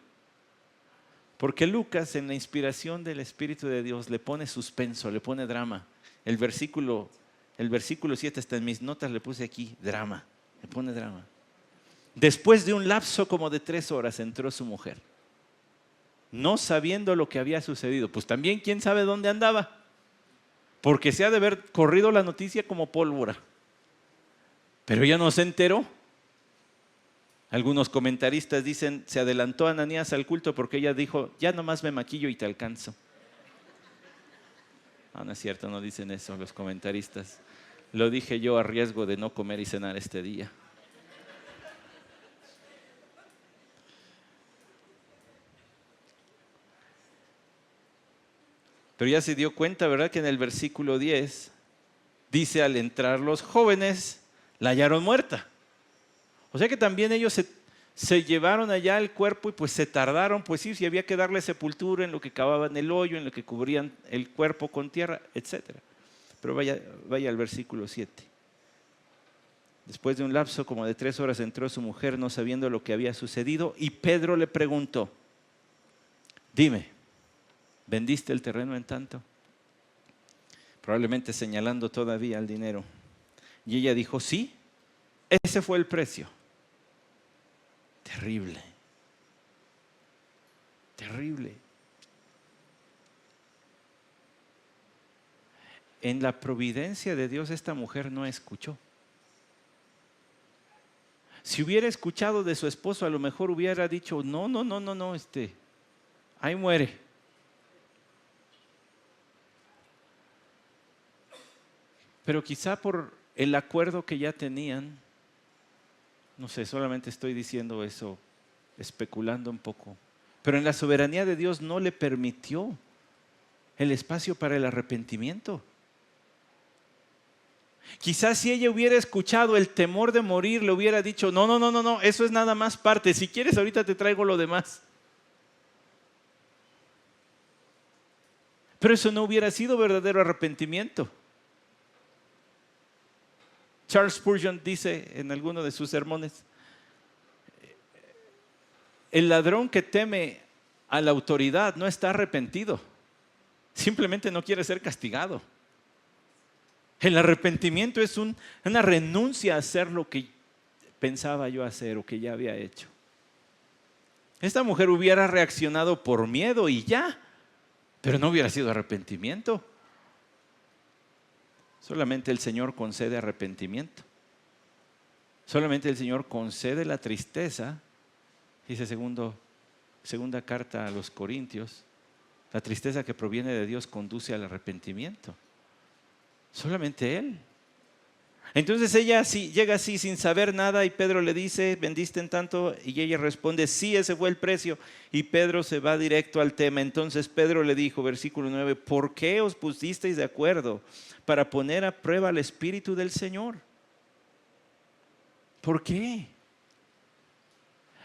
Porque Lucas, en la inspiración del Espíritu de Dios, le pone suspenso, le pone drama. El versículo 7 está en mis notas, le puse aquí drama, le pone drama. Después de un lapso como de 3 horas entró su mujer, no sabiendo lo que había sucedido. Pues también quién sabe dónde andaba, porque se ha de haber corrido la noticia como pólvora. Pero ella no se enteró. Algunos comentaristas dicen, se adelantó Ananías al culto porque ella dijo, ya nomás me maquillo y te alcanzo. No es cierto, no dicen eso los comentaristas. Lo dije yo a riesgo de no comer y cenar este día. Pero ya se dio cuenta, ¿verdad? Que en el versículo 10 dice, al entrar los jóvenes, la hallaron muerta. O sea que también ellos se llevaron allá el cuerpo y pues se tardaron, pues sí, si había que darle sepultura en lo que cavaban el hoyo, en lo que cubrían el cuerpo con tierra, etc. Pero vaya al versículo 7. Después de un lapso como de 3 horas entró su mujer no sabiendo lo que había sucedido y Pedro le preguntó, dime, ¿vendiste el terreno en tanto? Probablemente señalando todavía al dinero. Y ella dijo, sí, ese fue el precio. Terrible, terrible. En la providencia de Dios esta mujer no escuchó. Si hubiera escuchado de su esposo, a lo mejor hubiera dicho, no, ahí muere. Pero quizá por el acuerdo que ya tenían, no sé, solamente estoy diciendo eso, especulando un poco. Pero en la soberanía de Dios no le permitió el espacio para el arrepentimiento. Quizás si ella hubiera escuchado el temor de morir, le hubiera dicho, no, eso es nada más parte. Si quieres, ahorita te traigo lo demás. Pero eso no hubiera sido verdadero arrepentimiento. Charles Spurgeon dice en alguno de sus sermones, el ladrón que teme a la autoridad no está arrepentido, simplemente no quiere ser castigado. El arrepentimiento es una renuncia a hacer lo que pensaba yo hacer o que ya había hecho. Esta mujer hubiera reaccionado por miedo y ya, pero no hubiera sido arrepentimiento. Solamente el Señor concede arrepentimiento. Solamente el Señor concede la tristeza. Dice segunda carta a los Corintios, la tristeza que proviene de Dios conduce al arrepentimiento. Solamente Él. Entonces ella llega así sin saber nada y Pedro le dice, ¿vendiste en tanto? Y ella responde, sí, ese fue el precio. Y Pedro se va directo al tema. Entonces Pedro le dijo, versículo 9, ¿por qué os pusisteis de acuerdo para poner a prueba al Espíritu del Señor? ¿Por qué?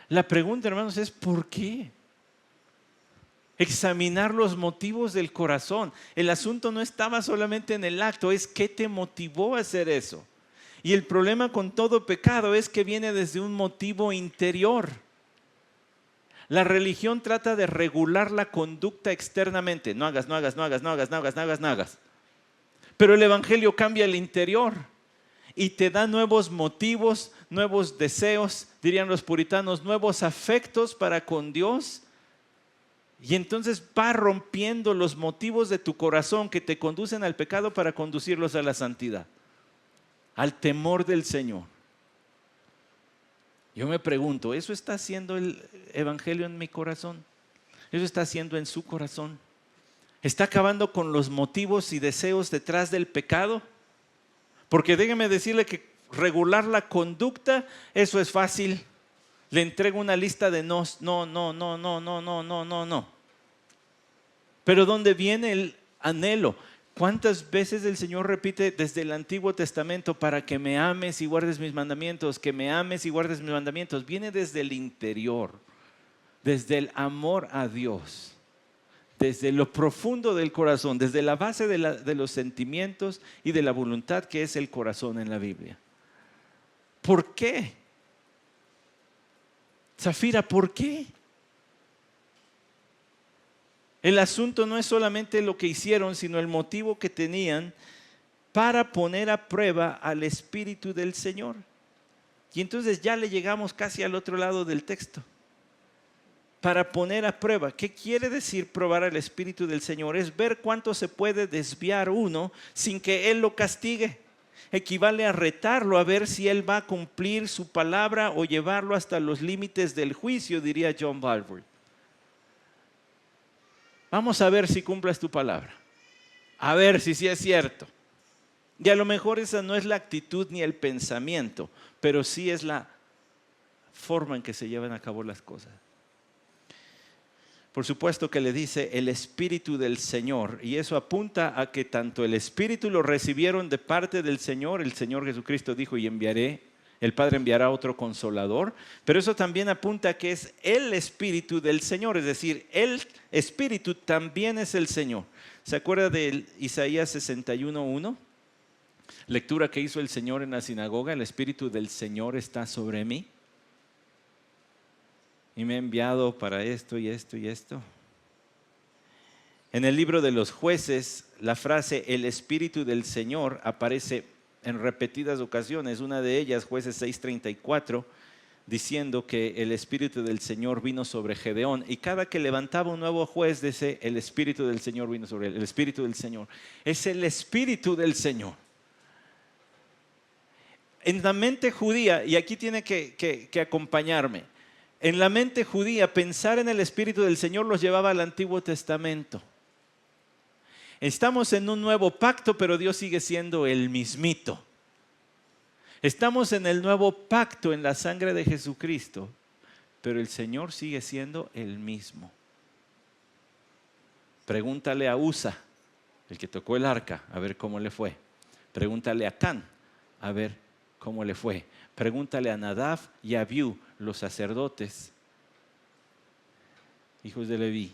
La pregunta, hermanos, es ¿por qué? Examinar los motivos del corazón. El asunto no estaba solamente en el acto, es ¿qué te motivó a hacer eso? Y el problema con todo pecado es que viene desde un motivo interior. La religión trata de regular la conducta externamente. No hagas. Pero el Evangelio cambia el interior y te da nuevos motivos, nuevos deseos, dirían los puritanos, nuevos afectos para con Dios. Y entonces va rompiendo los motivos de tu corazón que te conducen al pecado para conducirlos a la santidad, al temor del Señor. Yo me pregunto, ¿eso está haciendo el Evangelio en mi corazón? ¿Eso está haciendo en su corazón? ¿Está acabando con los motivos y deseos detrás del pecado? Porque déjeme decirle que regular la conducta, eso es fácil. Le entrego una lista de no. Pero ¿dónde viene el anhelo? ¿Cuántas veces el Señor repite desde el Antiguo Testamento para que me ames y guardes mis mandamientos? Que me ames y guardes mis mandamientos. Viene desde el interior, desde el amor a Dios, desde lo profundo del corazón, desde la base de los sentimientos y de la voluntad que es el corazón en la Biblia. ¿Por qué? Zafira, ¿por qué? El asunto no es solamente lo que hicieron, sino el motivo que tenían para poner a prueba al Espíritu del Señor. Y entonces ya le llegamos casi al otro lado del texto. Para poner a prueba. ¿Qué quiere decir probar al Espíritu del Señor? Es ver cuánto se puede desviar uno sin que Él lo castigue. Equivale a retarlo, a ver si Él va a cumplir su palabra o llevarlo hasta los límites del juicio, diría John Balfour. Vamos a ver si cumples tu palabra. A ver si sí es cierto. Y a lo mejor esa no es la actitud ni el pensamiento, pero sí es la forma en que se llevan a cabo las cosas. Por supuesto que le dice el Espíritu del Señor, y eso apunta a que tanto el Espíritu lo recibieron de parte del Señor. El Señor Jesucristo dijo: y enviaré, el Padre enviará otro Consolador, pero eso también apunta a que es el Espíritu del Señor, es decir, el Espíritu también es el Señor. ¿Se acuerda de Isaías 61:1? Lectura que hizo el Señor en la sinagoga: el Espíritu del Señor está sobre mí y me ha enviado para esto y esto y esto. En el libro de los Jueces, la frase el Espíritu del Señor aparece en repetidas ocasiones. Una de ellas, Jueces 6:34, diciendo que el Espíritu del Señor vino sobre Gedeón. Y cada que levantaba un nuevo juez, dice: el Espíritu del Señor vino sobre él. El Espíritu del Señor. Es el Espíritu del Señor. En la mente judía, y aquí tiene que acompañarme, en la mente judía, pensar en el Espíritu del Señor los llevaba al Antiguo Testamento. Estamos en un nuevo pacto, pero Dios sigue siendo el mismito. Estamos en el nuevo pacto en la sangre de Jesucristo, pero el Señor sigue siendo el mismo. Pregúntale a Usa, el que tocó el arca, a ver cómo le fue. Pregúntale a Can, a ver cómo le fue. Pregúntale a Nadab y a Abiú, los sacerdotes, hijos de Leví,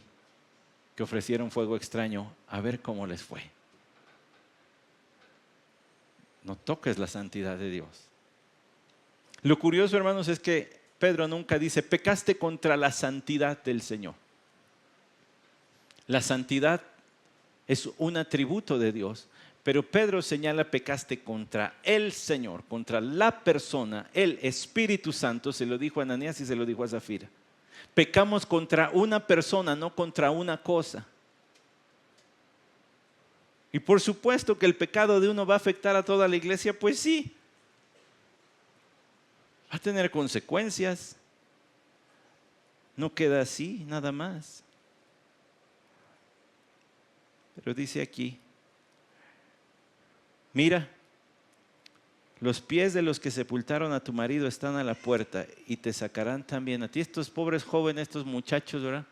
que ofrecieron fuego extraño, a ver cómo les fue. No toques la santidad de Dios. Lo curioso, hermanos, es que Pedro nunca dice: pecaste contra la santidad del Señor. La santidad es un atributo de Dios, pero Pedro señala: pecaste contra el Señor, contra la persona, el Espíritu Santo. Se lo dijo a Ananías y se lo dijo a Zafira. Pecamos contra una persona, no contra una cosa. Y por supuesto que el pecado de uno va a afectar a toda la iglesia, pues sí. Va a tener consecuencias. No queda así, nada más. Pero dice aquí: mira, los pies de los que sepultaron a tu marido están a la puerta y te sacarán también a ti. Estos pobres jóvenes, estos muchachos, ¿verdad?,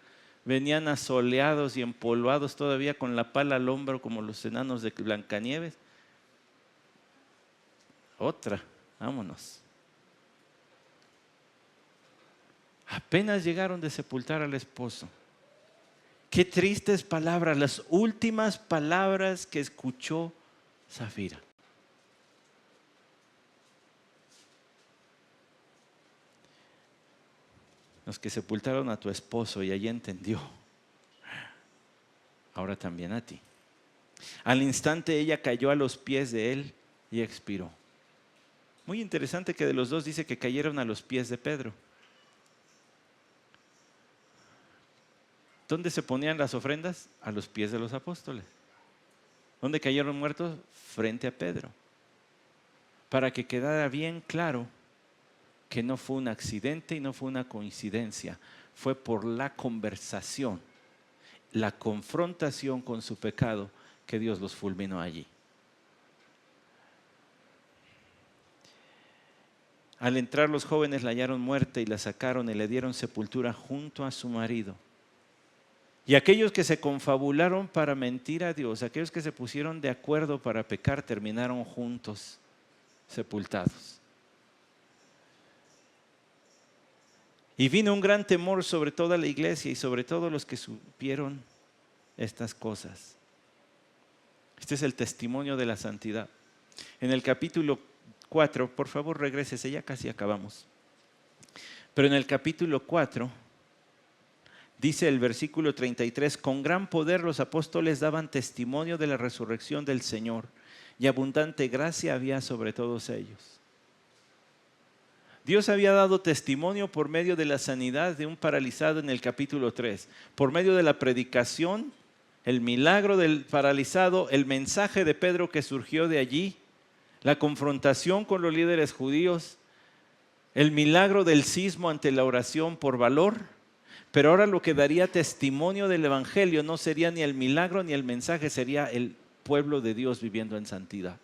venían asoleados y empolvados todavía con la pala al hombro como los enanos de Blancanieves. Otra, vámonos. Apenas llegaron de sepultar al esposo. Qué tristes palabras, las últimas palabras que escuchó Zafira. Los que sepultaron a tu esposo, y allí entendió, ahora también a ti. Al instante ella cayó a los pies de él y expiró. Muy interesante que de los dos dice que cayeron a los pies de Pedro. ¿Dónde se ponían las ofrendas? A los pies de los apóstoles. ¿Dónde cayeron muertos? Frente a Pedro. Para que quedara bien claro que no fue un accidente y no fue una coincidencia. Fue por la conversación, la confrontación con su pecado, que Dios los fulminó allí. Al entrar los jóvenes la hallaron muerta y la sacaron y le dieron sepultura junto a su marido. Y aquellos que se confabularon para mentir a Dios, aquellos que se pusieron de acuerdo para pecar, terminaron juntos, sepultados. Y vino un gran temor sobre toda la iglesia y sobre todos los que supieron estas cosas. Este es el testimonio de la santidad. En el capítulo 4, por favor regrésese, ya casi acabamos. Pero en el capítulo 4, dice el versículo 33, con gran poder los apóstoles daban testimonio de la resurrección del Señor, y abundante gracia había sobre todos ellos. Dios había dado testimonio por medio de la sanidad de un paralizado en el capítulo 3, por medio de la predicación, el milagro del paralizado, el mensaje de Pedro que surgió de allí, la confrontación con los líderes judíos, el milagro del sismo ante la oración por valor. Pero ahora lo que daría testimonio del evangelio no sería ni el milagro ni el mensaje, sería el pueblo de Dios viviendo en santidad.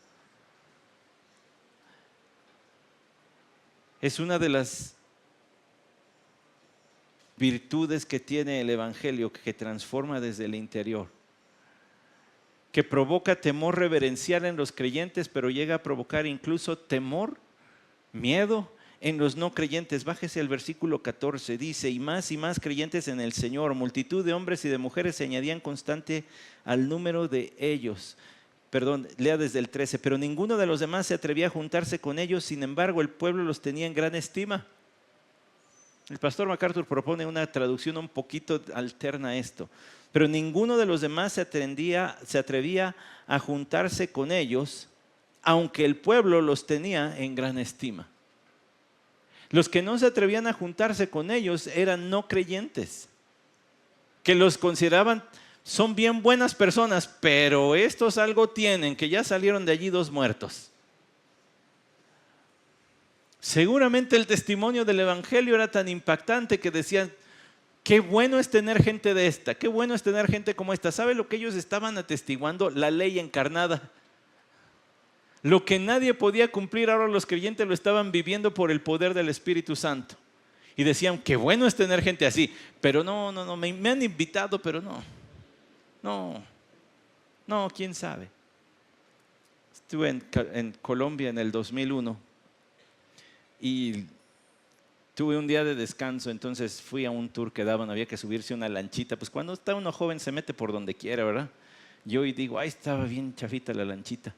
Es una de las virtudes que tiene el Evangelio, que transforma desde el interior, que provoca temor reverencial en los creyentes, pero llega a provocar incluso temor, miedo en los no creyentes. Bájese al versículo 14, dice: y más creyentes en el Señor, multitud de hombres y de mujeres se añadían constante al número de ellos. Perdón, lea desde el 13, pero ninguno de los demás se atrevía a juntarse con ellos, sin embargo el pueblo los tenía en gran estima. El pastor MacArthur propone una traducción un poquito alterna a esto. Pero ninguno de los demás se atrevía a juntarse con ellos, aunque el pueblo los tenía en gran estima. Los que no se atrevían a juntarse con ellos eran no creyentes, que los consideraban, son bien buenas personas, pero estos algo tienen, que ya salieron de allí 2 muertos. Seguramente el testimonio del Evangelio era tan impactante que decían: qué bueno es tener gente de esta, qué bueno es tener gente como esta. ¿Sabe lo que ellos estaban atestiguando? La ley encarnada. Lo que nadie podía cumplir, ahora los creyentes lo estaban viviendo por el poder del Espíritu Santo. Y decían: qué bueno es tener gente así, pero no, me han invitado, pero no, quién sabe. Estuve en Colombia en el 2001 y tuve un día de descanso, entonces fui a un tour que daban, había que subirse a una lanchita. Pues cuando está uno joven se mete por donde quiera, ¿verdad? Yo y digo: ay, estaba bien chafita la lanchita.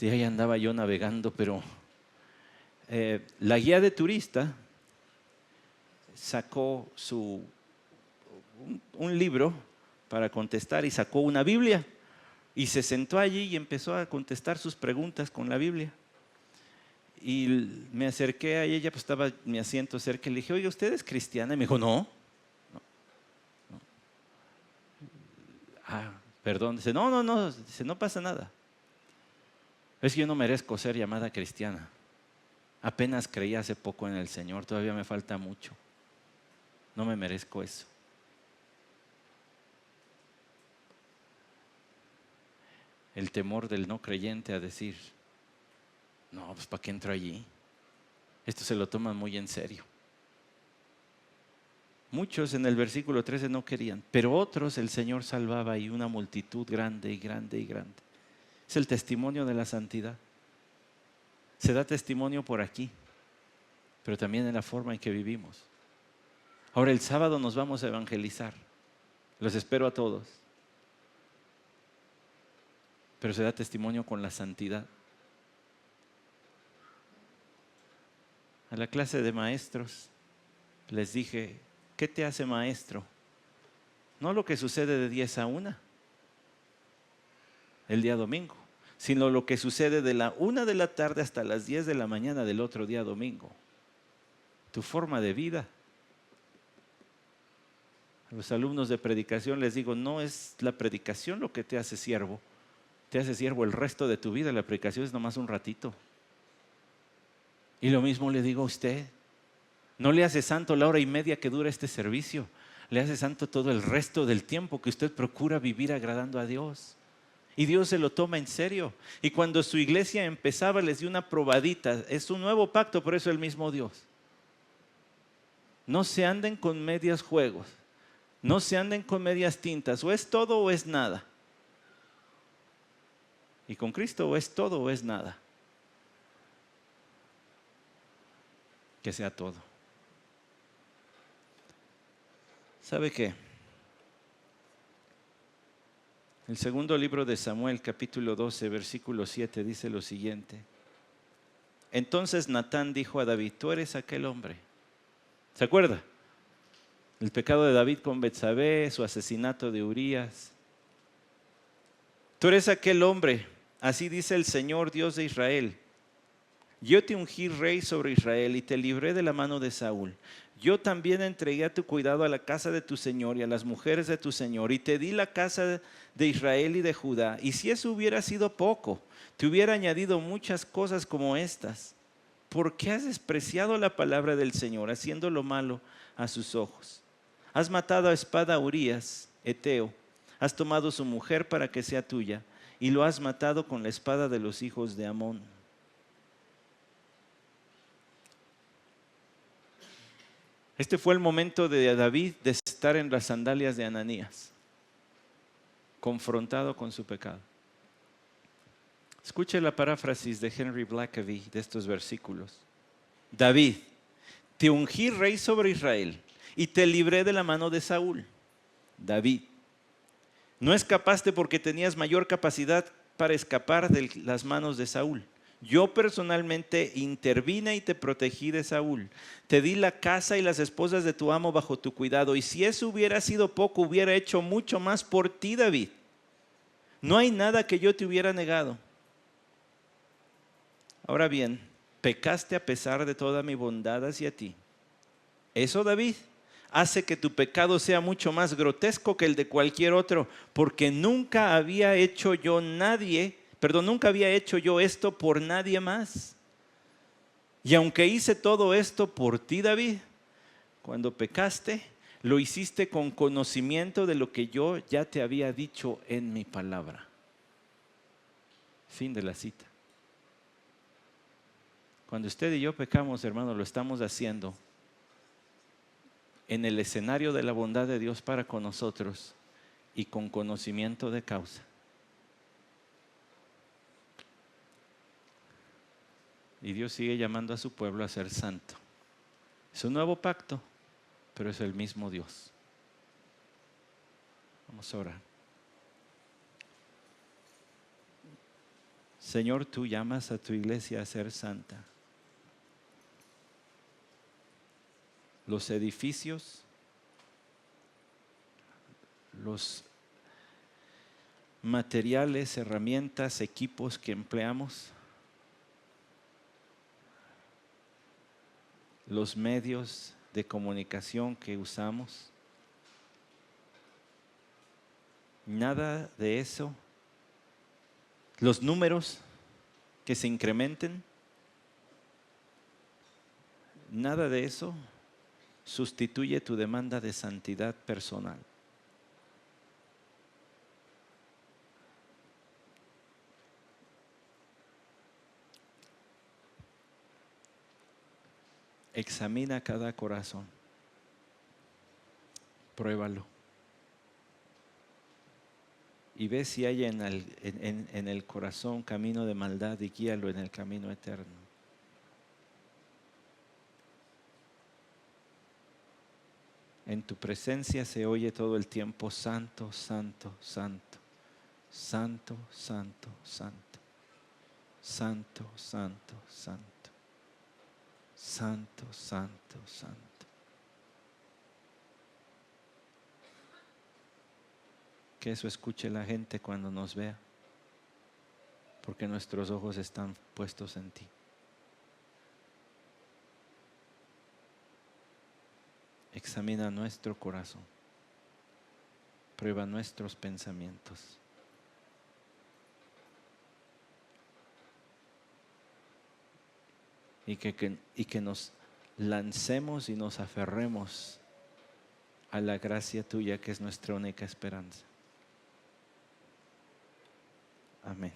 Ahí andaba yo navegando, pero la guía de turista sacó un libro para contestar y sacó una Biblia y se sentó allí y empezó a contestar sus preguntas con la Biblia. Y me acerqué a ella, pues estaba mi asiento cerca, y le dije: oye, ¿usted es cristiana? Y me dijo: no. Ah, perdón. Dice: no, dice, no pasa nada. Es que yo no merezco ser llamada cristiana. Apenas creí hace poco en el Señor, todavía me falta mucho. No me merezco eso. El temor del no creyente a decir: no, pues ¿para qué entro allí? Esto se lo toman muy en serio. Muchos en el versículo 13 no querían, pero otros el Señor salvaba, y una multitud grande y grande y grande. Es el testimonio de la santidad. Se da testimonio por aquí, pero también en la forma en que vivimos. Ahora el sábado nos vamos a evangelizar. Los espero a todos. Pero se da testimonio con la santidad. A la clase de maestros les dije: ¿qué te hace maestro? No lo que sucede de 10 a 1 el día domingo, sino lo que sucede de la 1 de la tarde hasta las 10 de la mañana del otro día domingo. Tu forma de vida. A los alumnos de predicación les digo: no es la predicación lo que te hace siervo. Te hace siervo el resto de tu vida. La predicación es nomás un ratito. Y lo mismo le digo a usted: no le hace santo la hora y media que dura este servicio, le hace santo todo el resto del tiempo que usted procura vivir agradando a Dios. Y Dios se lo toma en serio. Y cuando su iglesia empezaba, les dio una probadita. Es un nuevo pacto, por eso el mismo Dios. No se anden con medias juegos, no se anden con medias tintas. O es todo o es nada. Y con Cristo o es todo o es nada. Que sea todo. ¿Sabe qué? El segundo libro de Samuel, capítulo 12, versículo 7, dice lo siguiente: entonces Natán dijo a David: tú eres aquel hombre. ¿Se acuerda? El pecado de David con Betsabé, su asesinato de Urías. Tú eres aquel hombre, así dice el Señor Dios de Israel: yo te ungí rey sobre Israel y te libré de la mano de Saúl. Yo también entregué a tu cuidado a la casa de tu Señor y a las mujeres de tu Señor, y te di la casa de Israel y de Judá. Y si eso hubiera sido poco, te hubiera añadido muchas cosas como estas. ¿Por qué has despreciado la palabra del Señor, haciendo lo malo a sus ojos? Has matado a espada a Urías, Eteo. Has tomado su mujer para que sea tuya, y lo has matado con la espada de los hijos de Amón. Este fue el momento de David de estar en las sandalias de Ananías, confrontado con su pecado. Escuche la paráfrasis de Henry Blackaby de estos versículos. David, te ungí rey sobre Israel y te libré de la mano de Saúl. David, no escapaste porque tenías mayor capacidad para escapar de las manos de Saúl. Yo personalmente intervine y te protegí de Saúl. Te di la casa y las esposas de tu amo bajo tu cuidado. Y si eso hubiera sido poco, hubiera hecho mucho más por ti, David. No hay nada que yo te hubiera negado. Ahora bien, pecaste a pesar de toda mi bondad hacia ti. Eso, David, hace que tu pecado sea mucho más grotesco que el de cualquier otro, porque nunca había hecho yo esto por nadie más. Y aunque hice todo esto por ti, David, cuando pecaste, lo hiciste con conocimiento de lo que yo ya te había dicho en mi palabra. Fin de la cita. Cuando usted y yo pecamos, hermano, lo estamos haciendo en el escenario de la bondad de Dios para con nosotros y con conocimiento de causa. Y Dios sigue llamando a su pueblo a ser santo. Es un nuevo pacto, pero es el mismo Dios. Vamos a orar. Señor, tú llamas a tu iglesia a ser santa. Los edificios, los materiales, herramientas, equipos que empleamos, los medios de comunicación que usamos, nada de eso, los números que se incrementen, nada de eso sustituye tu demanda de santidad personal. Examina cada corazón, pruébalo y ve si hay en el corazón camino de maldad y guíalo en el camino eterno. En tu presencia se oye todo el tiempo: santo, santo, santo, santo, santo, santo, santo, santo, santo, santo, santo, santo. Que eso escuche la gente cuando nos vea, porque nuestros ojos están puestos en ti. Examina nuestro corazón, prueba nuestros pensamientos. Y que nos lancemos y nos aferremos a la gracia tuya, que es nuestra única esperanza. Amén.